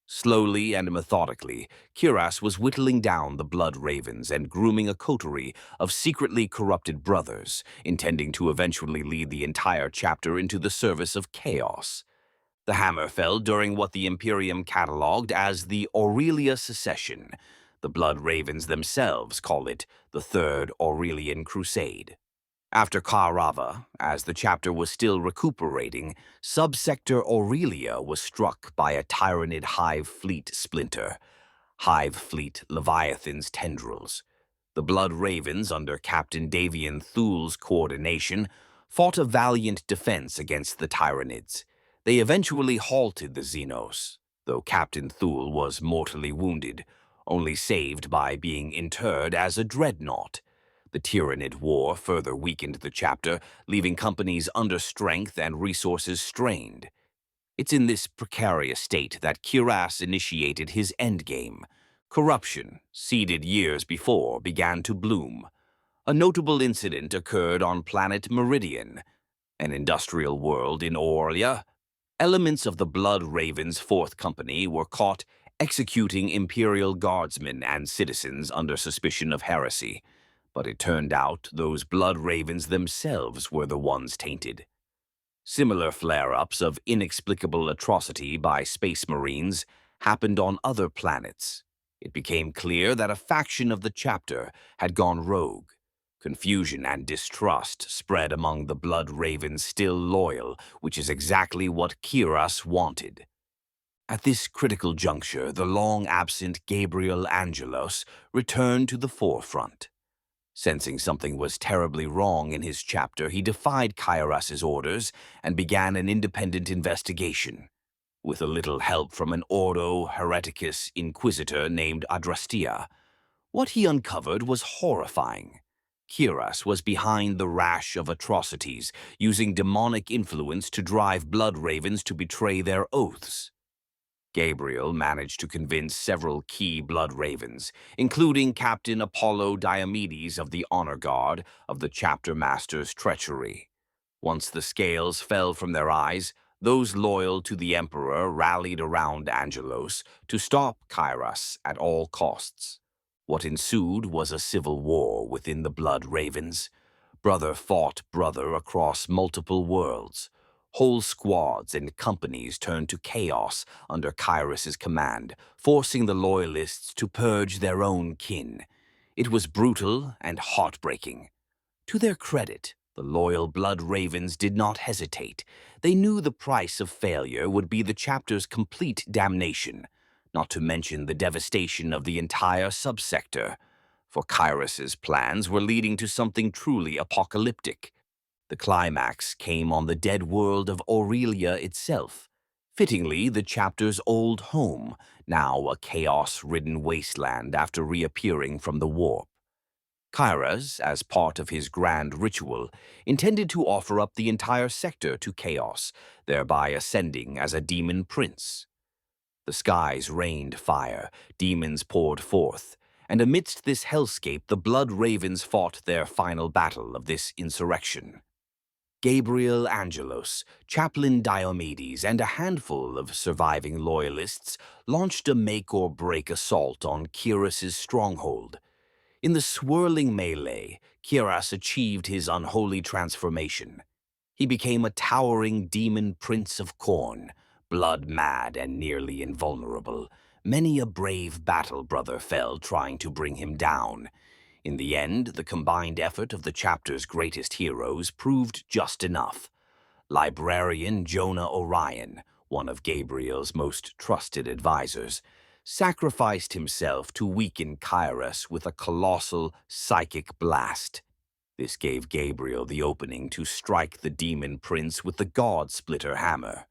Slowly and methodically, Kyras was whittling down the Blood Ravens and grooming a coterie of secretly corrupted brothers, intending to eventually lead the entire chapter into the service of chaos. The hammer fell during what the Imperium catalogued as the Aurelia Secession. The Blood Ravens themselves call it the Third Aurelian Crusade. After Kaurava, as the chapter was still recuperating, Subsector Aurelia was struck by a Tyrannid Hive Fleet splinter. Hive Fleet Leviathan's tendrils. The Blood Ravens, under Captain Davian Thul's coordination, fought a valiant defense against the Tyrannids. They eventually halted the Xenos, though Captain Thul was mortally wounded, only saved by being interred as a dreadnought. The Tyrannid War further weakened the chapter, leaving companies under strength and resources strained. It's in this precarious state that Kyras initiated his endgame. Corruption, seeded years before, began to bloom. A notable incident occurred on planet Meridian, an industrial world in Aurelia. Elements of the Blood Ravens' Fourth Company were caught executing Imperial guardsmen and citizens under suspicion of heresy. But it turned out those Blood Ravens themselves were the ones tainted. Similar flare-ups of inexplicable atrocity by Space Marines happened on other planets. It became clear that a faction of the chapter had gone rogue. Confusion and distrust spread among the Blood Ravens still loyal, which is exactly what Kyras wanted. At this critical juncture, the long-absent Gabriel Angelos returned to the forefront. Sensing something was terribly wrong in his chapter, he defied Kyras' orders and began an independent investigation. With a little help from an Ordo Hereticus inquisitor named Adrastia, what he uncovered was horrifying. Kyras was behind the rash of atrocities, using demonic influence to drive Blood Ravens to betray their oaths. Gabriel managed to convince several key Blood Ravens, including Captain Apollo Diomedes of the Honor Guard, of the Chapter Master's treachery. Once the scales fell from their eyes, those loyal to the Emperor rallied around Angelos to stop Kyras at all costs. What ensued was a civil war within the Blood Ravens. Brother fought brother across multiple worlds. Whole squads and companies turned to chaos under Kyras' command, forcing the Loyalists to purge their own kin. It was brutal and heartbreaking. To their credit, the loyal Blood Ravens did not hesitate. They knew the price of failure would be the chapter's complete damnation, not to mention the devastation of the entire subsector. For Kyras' plans were leading to something truly apocalyptic. The climax came on the dead world of Aurelia itself, fittingly the chapter's old home, now a chaos-ridden wasteland after reappearing from the warp. Kyras, as part of his grand ritual, intended to offer up the entire sector to chaos, thereby ascending as a demon prince. The skies rained fire, demons poured forth, and amidst this hellscape the Blood Ravens fought their final battle of this insurrection. Gabriel Angelos, Chaplain Diomedes, and a handful of surviving Loyalists launched a make-or-break assault on Kyras' stronghold. In the swirling melee, Kyras achieved his unholy transformation. He became a towering demon prince of Khorne, blood-mad and nearly invulnerable, Many a brave battle brother fell trying to bring him down. In the end, the combined effort of the chapter's greatest heroes proved just enough. Librarian Jonah Orion, one of Gabriel's most trusted advisors, sacrificed himself to weaken Kyras with a colossal psychic blast. This gave Gabriel the opening to strike the demon prince with the God-Splitter hammer.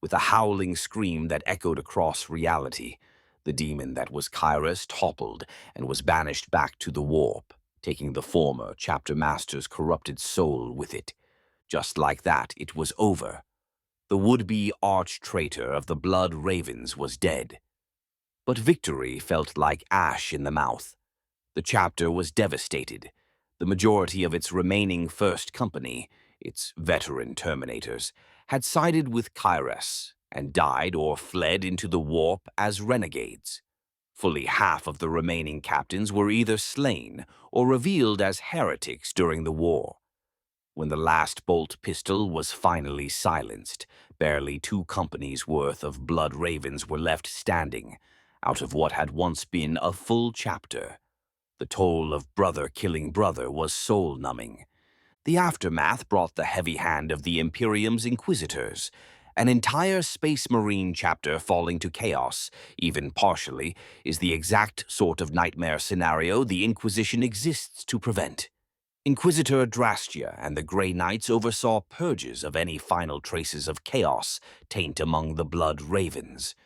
With a howling scream that echoed across reality, the demon that was Kyras toppled and was banished back to the warp, taking the former chapter master's corrupted soul with it. Just like that, it was over. The would-be arch-traitor of the Blood Ravens was dead. But victory felt like ash in the mouth. The chapter was devastated. The majority of its remaining first company, its veteran Terminators, had sided with Kyras and died or fled into the warp as renegades. Fully half of the remaining captains were either slain or revealed as heretics during the war. When the last bolt pistol was finally silenced, barely 2 companies' worth of Blood Ravens were left standing, out of what had once been a full chapter. The toll of brother killing brother was soul-numbing. The aftermath brought the heavy hand of the Imperium's Inquisitors. An entire Space Marine chapter falling to chaos, even partially, is the exact sort of nightmare scenario the Inquisition exists to prevent. Inquisitor Drastia and the Grey Knights oversaw purges of any final traces of chaos taint among the Blood Ravens.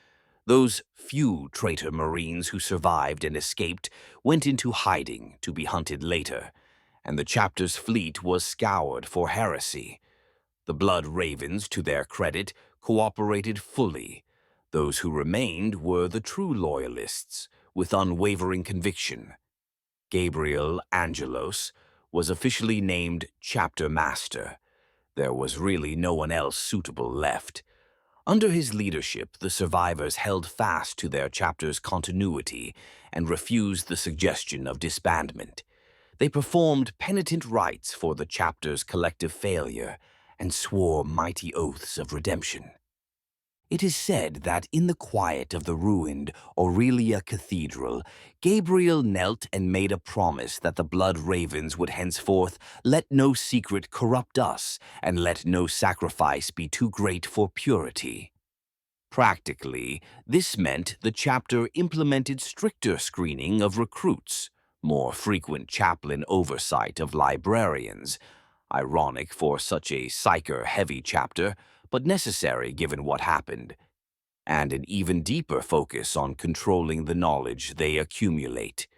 Those few traitor Marines who survived and escaped went into hiding to be hunted later, and the chapter's fleet was scoured for heresy. The Blood Ravens, to their credit, cooperated fully. Those who remained were the true loyalists, with unwavering conviction. Gabriel Angelos was officially named Chapter Master. There was really no one else suitable left. Under his leadership, the survivors held fast to their chapter's continuity and refused the suggestion of disbandment. They performed penitent rites for the chapter's collective failure and swore mighty oaths of redemption. It is said that in the quiet of the ruined Aurelia Cathedral, Gabriel knelt and made a promise that the Blood Ravens would henceforth let no secret corrupt us and let no sacrifice be too great for purity. Practically, this meant the chapter implemented stricter screening of recruits, more frequent chaplain oversight of librarians, ironic for such a psyker-heavy chapter, but necessary given what happened, and an even deeper focus on controlling the knowledge they accumulate.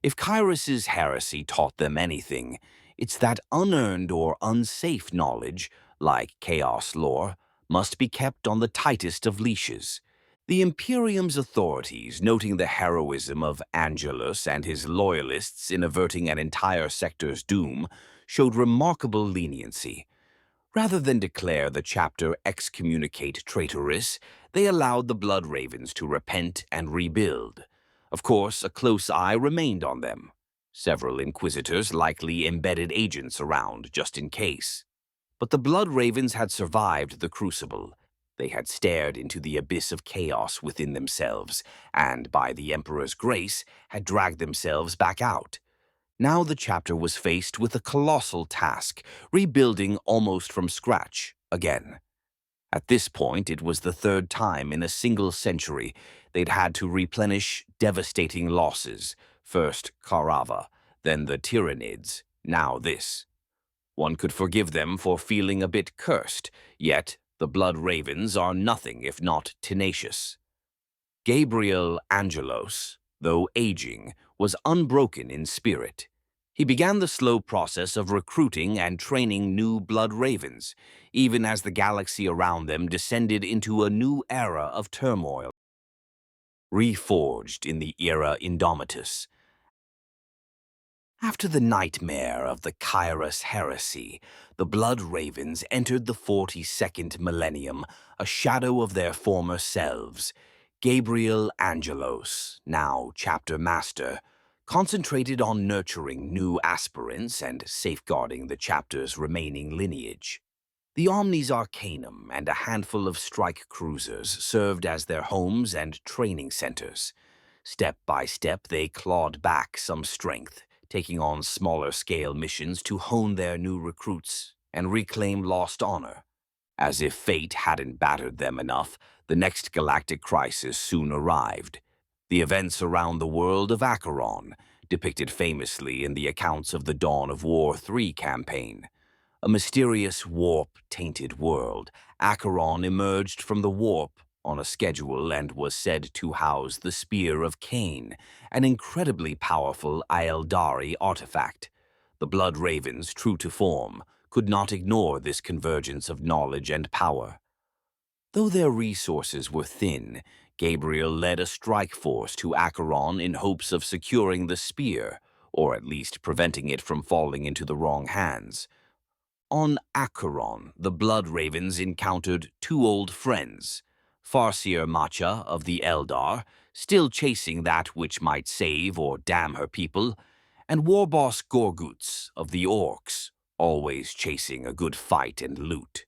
If Kyras's heresy taught them anything, it's that unearned or unsafe knowledge, like chaos lore, must be kept on the tightest of leashes. The Imperium's authorities, noting the heroism of Angelos and his loyalists in averting an entire sector's doom, showed remarkable leniency. Rather than declare the chapter excommunicate traitorous, they allowed the Blood Ravens to repent and rebuild. Of course, a close eye remained on them. Several Inquisitors likely embedded agents around, just in case. But the Blood Ravens had survived the Crucible. They had stared into the abyss of chaos within themselves, and, by the Emperor's grace, had dragged themselves back out. Now the chapter was faced with a colossal task, rebuilding almost from scratch again. At this point, it was the 3rd time in a single century they'd had to replenish devastating losses. First Kaurava, then the Tyranids, now this. One could forgive them for feeling a bit cursed, yet the Blood Ravens are nothing if not tenacious. Gabriel Angelos, though aging, was unbroken in spirit. He began the slow process of recruiting and training new Blood Ravens, even as the galaxy around them descended into a new era of turmoil. Reforged in the era Indomitus. After the nightmare of the Kyras Heresy, the Blood Ravens entered the 42nd millennium, a shadow of their former selves. Gabriel Angelos, now Chapter Master, concentrated on nurturing new aspirants and safeguarding the chapter's remaining lineage. The Omnis Arcanum and a handful of strike cruisers served as their homes and training centers. Step by step, they clawed back some strength, taking on smaller-scale missions to hone their new recruits and reclaim lost honor. As if fate hadn't battered them enough, the next galactic crisis soon arrived. The events around the world of Acheron, depicted famously in the accounts of the Dawn of War III campaign. A mysterious warp-tainted world, Acheron emerged from the warp on a schedule and was said to house the Spear of Cain, an incredibly powerful Aeldari artifact. The Blood Ravens, true to form, could not ignore this convergence of knowledge and power. Though their resources were thin, Gabriel led a strike force to Acheron in hopes of securing the spear, or at least preventing it from falling into the wrong hands. On Acheron, the Blood Ravens encountered two old friends, Farseer Macha of the Eldar, still chasing that which might save or damn her people, and Warboss Gorguts of the Orcs, always chasing a good fight and loot.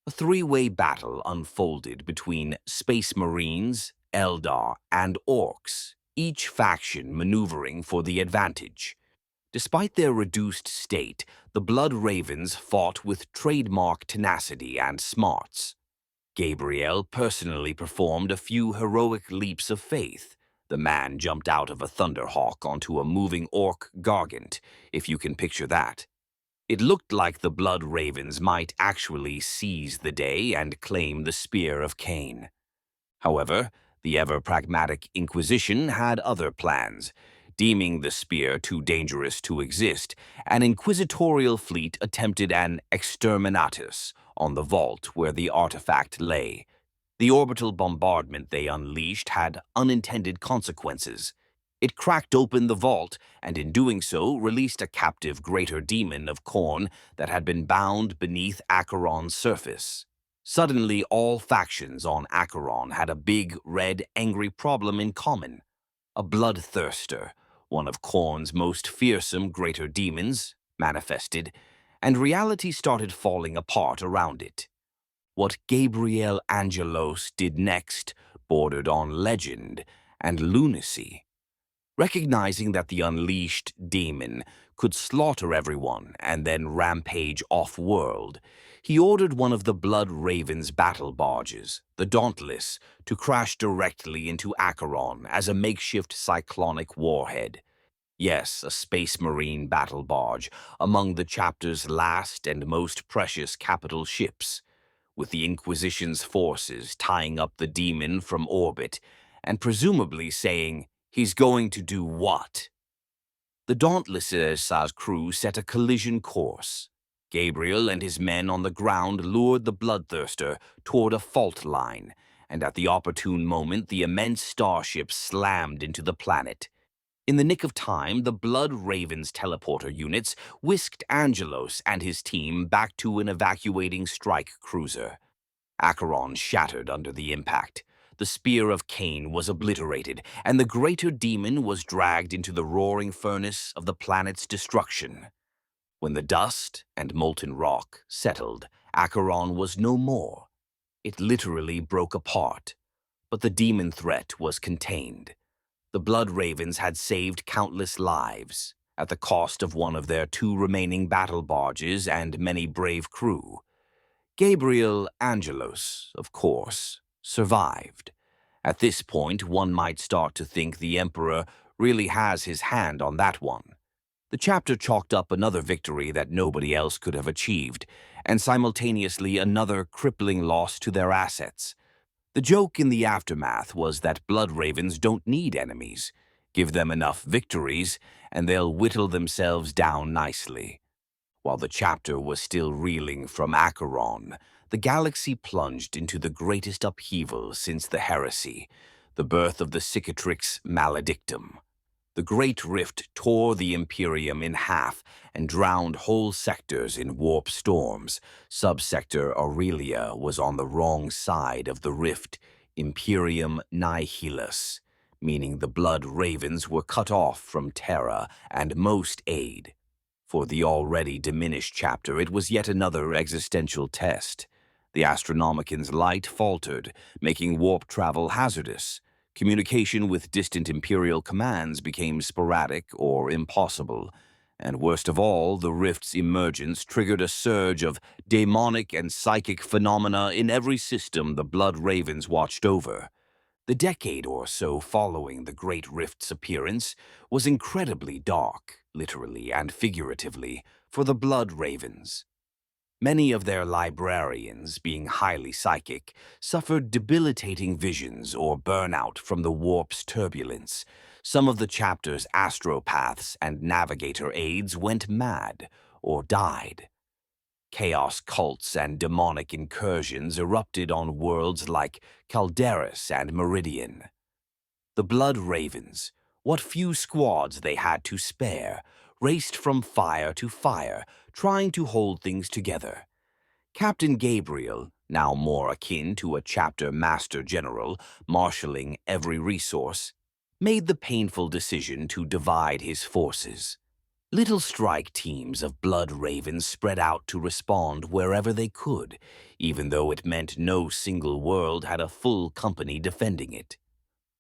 A three-way battle unfolded between Space Marines, Eldar, and Orcs, each faction maneuvering for the advantage. Despite their reduced state, the Blood Ravens fought with trademark tenacity and smarts. Gabriel personally performed a few heroic leaps of faith. The man jumped out of a Thunderhawk onto a moving orc gargant, if you can picture that. It looked like the Blood Ravens might actually seize the day and claim the Spear of Cain. However, the ever-pragmatic Inquisition had other plans. Deeming the spear too dangerous to exist, an inquisitorial fleet attempted an exterminatus on the vault where the artifact lay. The orbital bombardment they unleashed had unintended consequences. It cracked open the vault, and in doing so released a captive greater demon of Khorne that had been bound beneath Acheron's surface. Suddenly, all factions on Acheron had a big, red, angry problem in common. A bloodthirster, one of Khorne's most fearsome greater demons, manifested, and reality started falling apart around it. What Gabriel Angelos did next bordered on legend and lunacy. Recognizing that the unleashed demon could slaughter everyone and then rampage off-world, he ordered one of the Blood Raven's battle barges, the Dauntless, to crash directly into Acheron as a makeshift cyclonic warhead. Yes, a Space Marine battle barge, among the chapter's last and most precious capital ships, with the Inquisition's forces tying up the demon from orbit and presumably saying, "He's going to do what?" The Dauntless's crew set a collision course. Gabriel and his men on the ground lured the Bloodthirster toward a fault line, and at the opportune moment the immense starship slammed into the planet. In the nick of time, the Blood Raven's teleporter units whisked Angelos and his team back to an evacuating strike cruiser. Acheron shattered under the impact. The Spear of Cain was obliterated, and the greater demon was dragged into the roaring furnace of the planet's destruction. When the dust and molten rock settled, Acheron was no more. It literally broke apart, but the demon threat was contained. The Blood Ravens had saved countless lives, at the cost of one of their two remaining battle barges and many brave crew. Gabriel Angelos, of course, survived. At this point, one might start to think the Emperor really has his hand on that one. The chapter chalked up another victory that nobody else could have achieved, and simultaneously another crippling loss to their assets. The joke in the aftermath was that Blood Ravens don't need enemies. Give them enough victories, and they'll whittle themselves down nicely. While the chapter was still reeling from Acheron, the galaxy plunged into the greatest upheaval since the Heresy, the birth of the Cicatrix Maledictum. The Great Rift tore the Imperium in half and drowned whole sectors in warp storms. Subsector Aurelia was on the wrong side of the rift, Imperium Nihilus, meaning the Blood Ravens were cut off from Terra and most aid. For the already diminished chapter, it was yet another existential test. The Astronomican's light faltered, making warp travel hazardous. Communication with distant Imperial commands became sporadic or impossible. And worst of all, the rift's emergence triggered a surge of demonic and psychic phenomena in every system the Blood Ravens watched over. The decade or so following the Great Rift's appearance was incredibly dark, literally and figuratively, for the Blood Ravens. Many of their librarians, being highly psychic, suffered debilitating visions or burnout from the warp's turbulence. Some of the chapter's astropaths and navigator aides went mad or died. Chaos cults and demonic incursions erupted on worlds like Calderis and Meridian. The Blood Ravens, what few squads they had to spare, raced from fire to fire, trying to hold things together. Captain Gabriel, now more akin to a chapter master general, marshalling every resource, made the painful decision to divide his forces. Little strike teams of Blood Ravens spread out to respond wherever they could, even though it meant no single world had a full company defending it.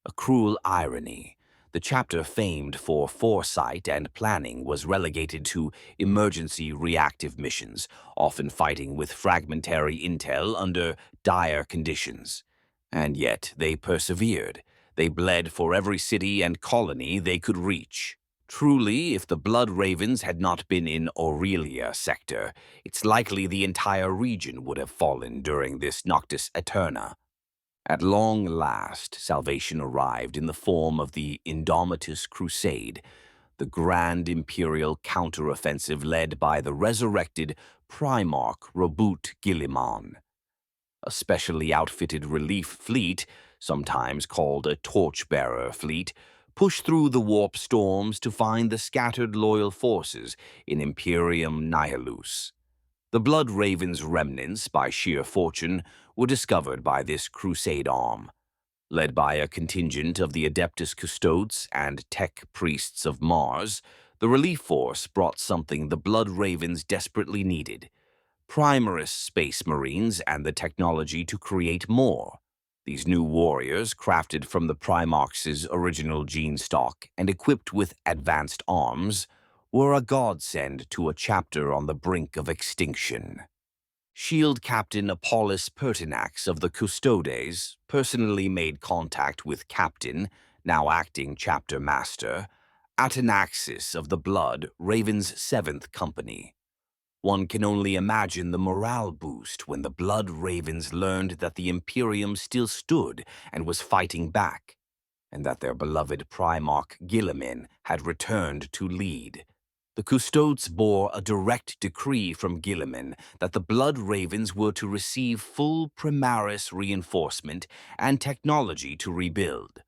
A cruel irony. The chapter famed for foresight and planning was relegated to emergency reactive missions, often fighting with fragmentary intel under dire conditions. And yet they persevered. They bled for every city and colony they could reach. Truly, if the Blood Ravens had not been in Aurelia sector, it's likely the entire region would have fallen during this Noctis Aeterna. At long last, salvation arrived in the form of the Indomitus crusade, the grand imperial counteroffensive led by the resurrected Primarch Robut Guilliman. A specially outfitted relief fleet, sometimes called a torchbearer fleet, pushed through the warp storms to find the scattered loyal forces in Imperium Nihilus. The Blood Raven's remnants, by sheer fortune, were discovered by this crusade arm. Led by a contingent of the Adeptus Custodes and Tech Priests of Mars, the relief force brought something the Blood Ravens desperately needed: Primaris Space Marines and the technology to create more. These new warriors, crafted from the Primarch's original gene stock and equipped with advanced arms, were a godsend to a chapter on the brink of extinction. Shield Captain Apollos Pertinax of the Custodes personally made contact with Captain, now acting Chapter Master, Atanaxis of the Blood, Raven's 7th Company. One can only imagine the morale boost when the Blood Ravens learned that the Imperium still stood and was fighting back, and that their beloved Primarch Guilliman had returned to lead. The Custodes bore a direct decree from Guilliman that the Blood Ravens were to receive full Primaris reinforcement and technology to rebuild.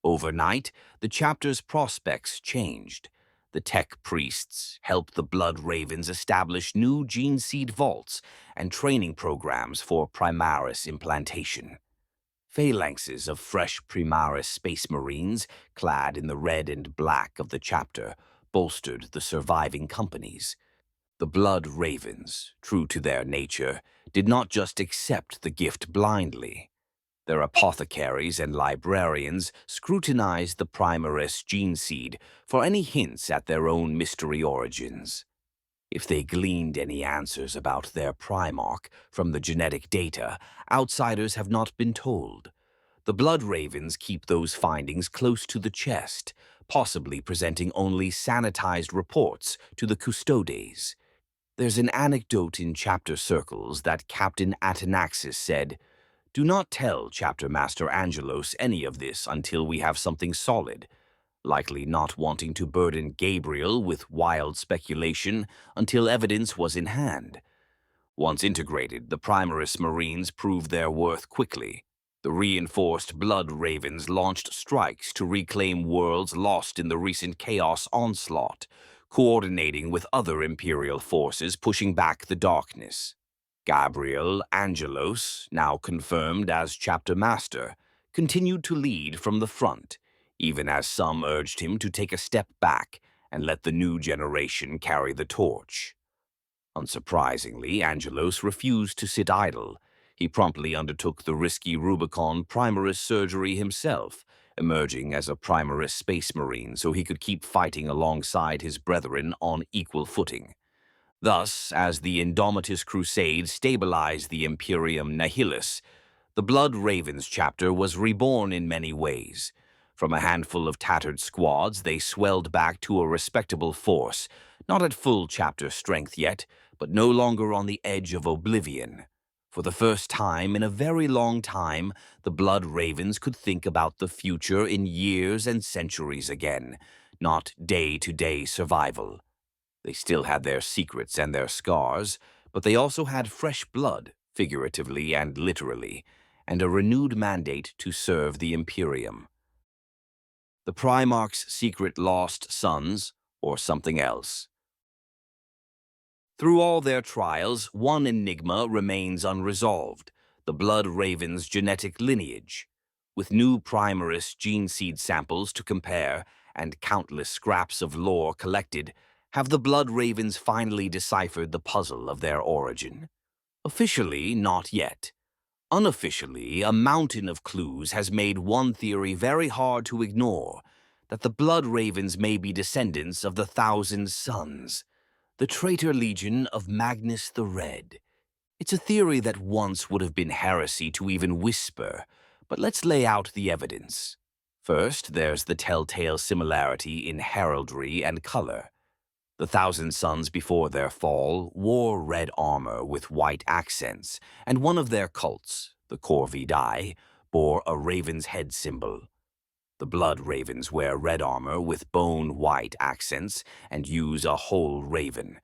Overnight, the chapter's prospects changed. The Tech Priests helped the Blood Ravens establish new gene seed vaults and training programs for Primaris implantation. Phalanxes of fresh Primaris Space Marines, clad in the red and black of the chapter, bolstered the surviving companies. The Blood Ravens, true to their nature, did not just accept the gift blindly. Their apothecaries and librarians scrutinized the Primaris gene seed for any hints at their own mystery origins. If they gleaned any answers about their Primarch from the genetic data, outsiders have not been told. The Blood Ravens keep those findings close to the chest, possibly presenting only sanitized reports to the Custodes. There's an anecdote in chapter circles that Captain Atanaxis said, "Do not tell Chapter Master Angelos any of this until we have something solid," likely not wanting to burden Gabriel with wild speculation until evidence was in hand. Once integrated, the Primaris Marines proved their worth quickly. The reinforced Blood Ravens launched strikes to reclaim worlds lost in the recent Chaos onslaught, coordinating with other Imperial forces pushing back the darkness. Gabriel Angelos, now confirmed as Chapter Master, continued to lead from the front, even as some urged him to take a step back and let the new generation carry the torch. Unsurprisingly, Angelos refused to sit idle. He promptly undertook the risky Rubicon Primaris surgery himself, emerging as a Primaris Space Marine so he could keep fighting alongside his brethren on equal footing. Thus, as the Indomitus crusade stabilized the Imperium Nihilus, the Blood Ravens chapter was reborn in many ways. From a handful of tattered squads, they swelled back to a respectable force, not at full chapter strength yet, but no longer on the edge of oblivion. For the first time in a very long time, the Blood Ravens could think about the future in years and centuries again, not day-to-day survival. They still had their secrets and their scars, but they also had fresh blood, figuratively and literally, and a renewed mandate to serve the Imperium. The Primarch's secret lost sons, or something else. Through all their trials, one enigma remains unresolved: the Blood Raven's genetic lineage. With new Primaris gene seed samples to compare and countless scraps of lore collected, have the Blood Ravens finally deciphered the puzzle of their origin? Officially, not yet. Unofficially, a mountain of clues has made one theory very hard to ignore: that the Blood Ravens may be descendants of the Thousand Sons, the traitor legion of Magnus the Red. It's a theory that once would have been heresy to even whisper, but let's lay out the evidence. First, there's the telltale similarity in heraldry and color. The Thousand Sons before their fall wore red armor with white accents, and one of their cults, the Corvidae, bore a raven's head symbol. The Blood Ravens wear red armor with bone-white accents and use a whole raven.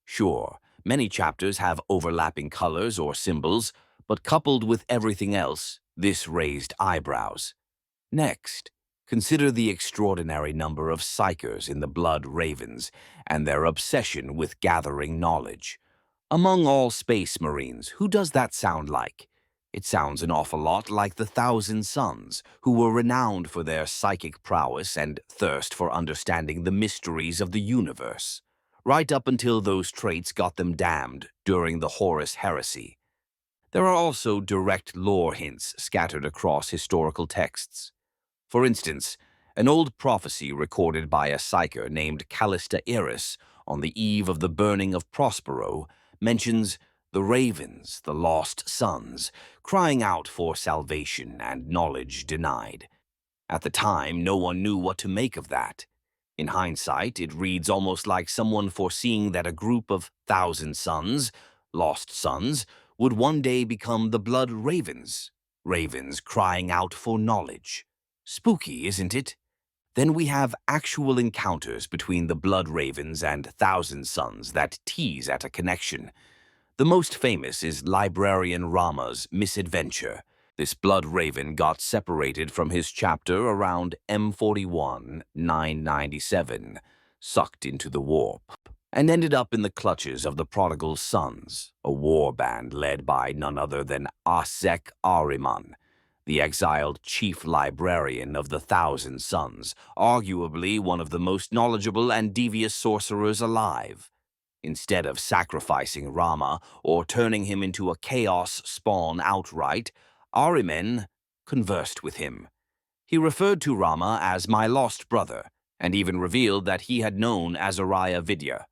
Sure, many chapters have overlapping colors or symbols, but coupled with everything else, this raised eyebrows. Next, consider the extraordinary number of psychers in the Blood Ravens and their obsession with gathering knowledge. Among all Space Marines, who does that sound like? It sounds an awful lot like the Thousand Sons, who were renowned for their psychic prowess and thirst for understanding the mysteries of the universe, right up until those traits got them damned during the Horus Heresy. There are also direct lore hints scattered across historical texts. For instance, an old prophecy recorded by a psyker named Callista Eris on the eve of the burning of Prospero mentions the ravens, the lost sons, crying out for salvation and knowledge denied. At the time, no one knew what to make of that. In hindsight, it reads almost like someone foreseeing that a group of Thousand Sons, lost sons, would one day become the Blood Ravens, ravens crying out for knowledge. Spooky, isn't it? Then we have actual encounters between the Blood Ravens and Thousand Sons that tease at a connection. The most famous is Librarian Rama's misadventure. This Blood Raven got separated from his chapter around M41 997, sucked into the warp, and ended up in the clutches of the Prodigal Sons, a war band led by none other than Asek Ahriman, the exiled chief librarian of the Thousand Sons, arguably one of the most knowledgeable and devious sorcerers alive. Instead of sacrificing Rama or turning him into a chaos spawn outright, Ahriman conversed with him. He referred to Rama as my lost brother, and even revealed that he had known Azariah Vidya.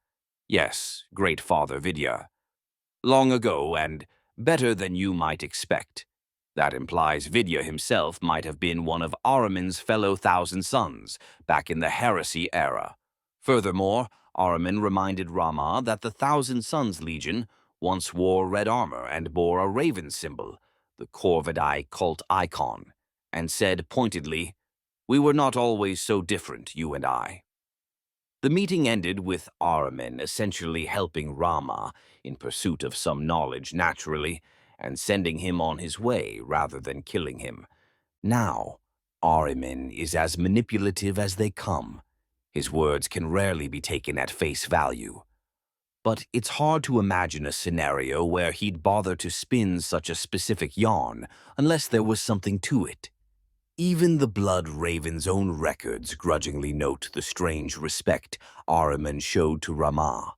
Yes, Great Father Vidya. Long ago and better than you might expect. That implies Vidya himself might have been one of Ahriman's fellow Thousand Sons back in the Heresy era. Furthermore, Ahriman reminded Rama that the Thousand Sons Legion once wore red armor and bore a raven symbol, the Corvidae cult icon, and said pointedly, "We were not always so different, you and I." The meeting ended with Ahriman essentially helping Rama in pursuit of some knowledge naturally, and sending him on his way rather than killing him. Now, Ahriman is as manipulative as they come. His words can rarely be taken at face value. But it's hard to imagine a scenario where he'd bother to spin such a specific yarn unless there was something to it. Even the Blood Raven's own records grudgingly note the strange respect Ahriman showed to Ramah.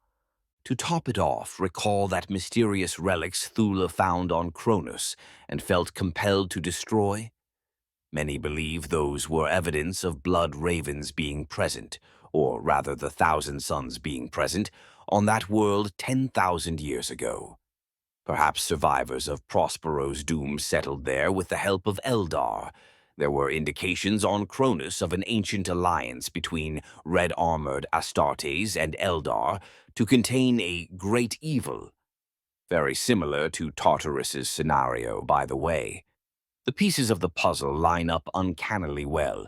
To top it off, recall that mysterious relics Thula found on Kronos and felt compelled to destroy? Many believe those were evidence of Blood Ravens being present, or rather the Thousand Sons being present, on that world 10,000 years ago. Perhaps survivors of Prospero's doom settled there with the help of Eldar. There were indications on Kronos of an ancient alliance between red-armored Astartes and Eldar to contain a great evil. Very similar to Tartarus's scenario, by the way. The pieces of the puzzle line up uncannily well.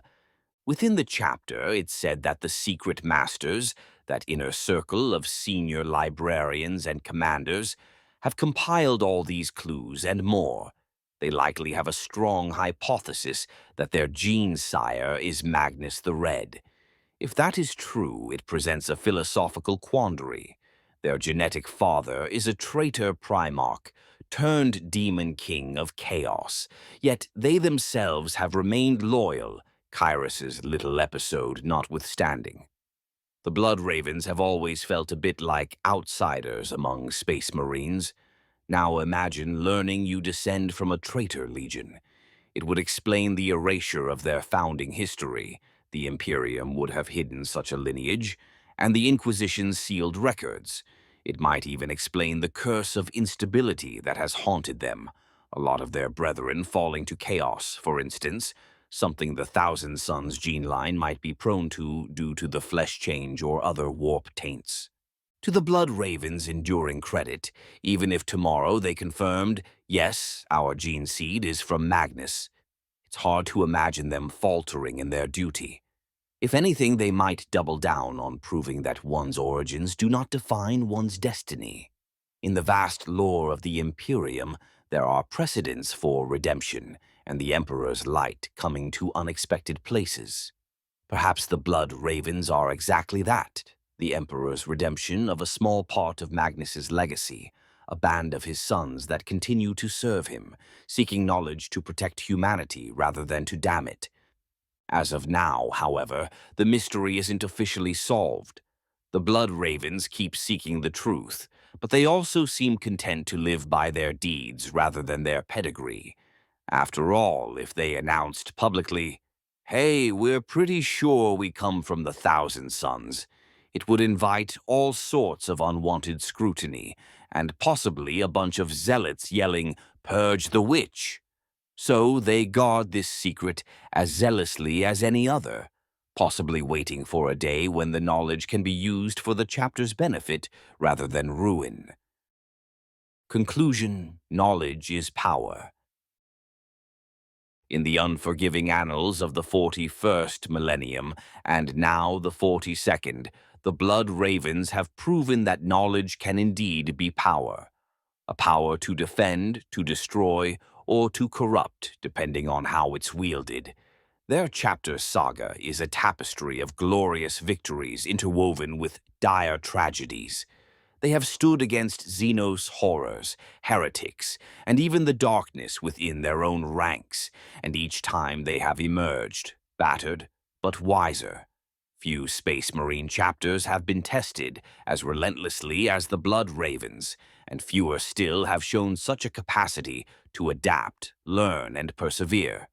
Within the chapter, it said that the secret masters, that inner circle of senior librarians and commanders, have compiled all these clues and more. They likely have a strong hypothesis that their gene sire is Magnus the Red. If that is true, it presents a philosophical quandary. Their genetic father is a traitor Primarch, turned demon king of chaos, yet they themselves have remained loyal, Kyras's little episode notwithstanding. The Blood Ravens have always felt a bit like outsiders among Space Marines. Now imagine learning you descend from a traitor legion. It would explain the erasure of their founding history. The Imperium would have hidden such a lineage, and the Inquisition's sealed records. It might even explain the curse of instability that has haunted them. A lot of their brethren falling to chaos, for instance, something the Thousand Sons gene line might be prone to due to the flesh change or other warp taints. To the Blood Raven's enduring credit, even if tomorrow they confirmed, yes, our gene seed is from Magnus, it's hard to imagine them faltering in their duty. If anything, they might double down on proving that one's origins do not define one's destiny. In the vast lore of the Imperium, there are precedents for redemption and the Emperor's light coming to unexpected places. Perhaps the Blood Ravens are exactly that, the Emperor's redemption of a small part of Magnus's legacy, a band of his sons that continue to serve him, seeking knowledge to protect humanity rather than to damn it. As of now, however, the mystery isn't officially solved. The Blood Ravens keep seeking the truth, but they also seem content to live by their deeds rather than their pedigree. After all, if they announced publicly, "Hey, we're pretty sure we come from the Thousand Sons," it would invite all sorts of unwanted scrutiny, and possibly a bunch of zealots yelling, "Purge the witch!" So they guard this secret as zealously as any other, possibly waiting for a day when the knowledge can be used for the chapter's benefit rather than ruin. Conclusion: knowledge is power. In the unforgiving annals of the 41st millennium, and now the 42nd, the Blood Ravens have proven that knowledge can indeed be power. A power to defend, to destroy, or to corrupt, depending on how it's wielded. Their chapter saga is a tapestry of glorious victories interwoven with dire tragedies. They have stood against Xenos horrors, heretics, and even the darkness within their own ranks, and each time they have emerged, battered, but wiser. Few Space Marine chapters have been tested as relentlessly as the Blood Ravens, and fewer still have shown such a capacity to adapt, learn, and persevere.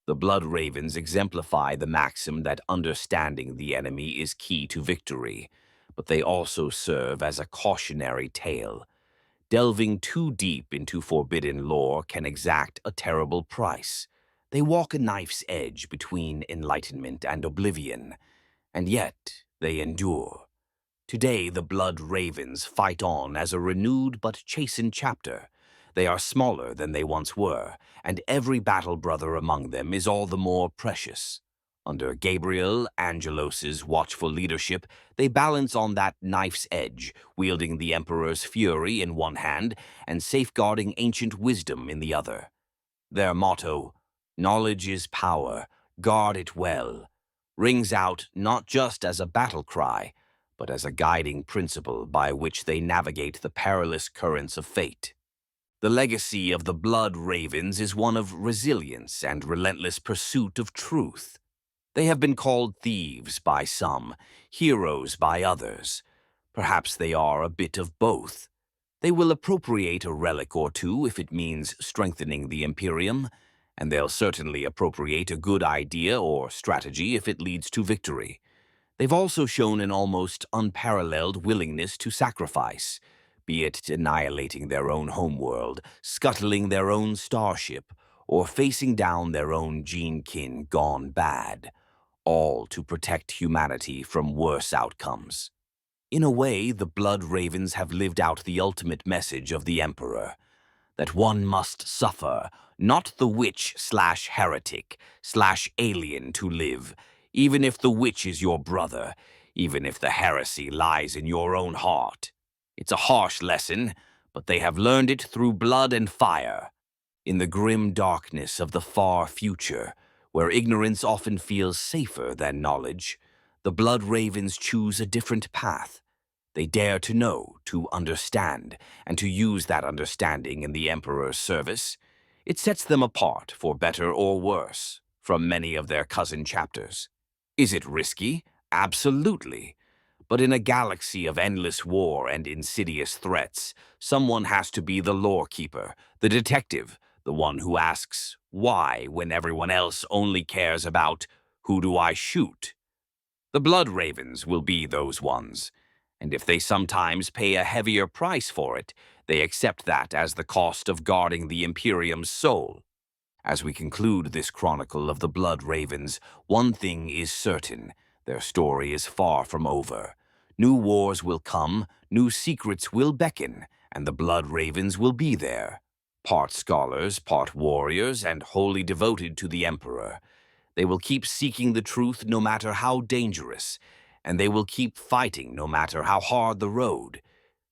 The Blood Ravens exemplify the maxim that understanding the enemy is key to victory, but they also serve as a cautionary tale. Delving too deep into forbidden lore can exact a terrible price. They walk a knife's edge between enlightenment and oblivion, and yet they endure. Today, the Blood Ravens fight on as a renewed but chastened chapter. They are smaller than they once were, and every battle brother among them is all the more precious. Under Gabriel, Angelos's watchful leadership, they balance on that knife's edge, wielding the Emperor's fury in one hand and safeguarding ancient wisdom in the other. Their motto, "Knowledge is power, guard it well," rings out not just as a battle cry, but as a guiding principle by which they navigate the perilous currents of fate. The legacy of the Blood Ravens is one of resilience and relentless pursuit of truth. They have been called thieves by some, heroes by others. Perhaps they are a bit of both. They will appropriate a relic or two if it means strengthening the Imperium, and they'll certainly appropriate a good idea or strategy if it leads to victory. They've also shown an almost unparalleled willingness to sacrifice, be it annihilating their own homeworld, scuttling their own starship, or facing down their own gene-kin gone bad, all to protect humanity from worse outcomes. In a way, the Blood Ravens have lived out the ultimate message of the Emperor, that one must suffer, not the witch/heretic/alien to live, even if the witch is your brother, even if the heresy lies in your own heart. It's a harsh lesson, but they have learned it through blood and fire. In the grim darkness of the far future, where ignorance often feels safer than knowledge, the Blood Ravens choose a different path. They dare to know, to understand, and to use that understanding in the Emperor's service. It sets them apart, for better or worse, from many of their cousin chapters. Is it risky? Absolutely. But in a galaxy of endless war and insidious threats, someone has to be the lore keeper, the detective, the one who asks, why, when everyone else only cares about, who do I shoot? The Blood Ravens will be those ones. And if they sometimes pay a heavier price for it, they accept that as the cost of guarding the Imperium's soul. As we conclude this chronicle of the Blood Ravens, one thing is certain: their story is far from over. New wars will come, new secrets will beckon, and the Blood Ravens will be there. Part scholars, part warriors, and wholly devoted to the Emperor. They will keep seeking the truth no matter how dangerous, and they will keep fighting no matter how hard the road,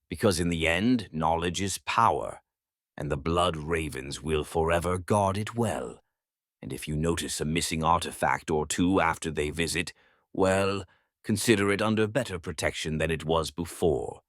because in the end, knowledge is power, and the Blood Ravens will forever guard it well. And if you notice a missing artifact or two after they visit, well, consider it under better protection than it was before.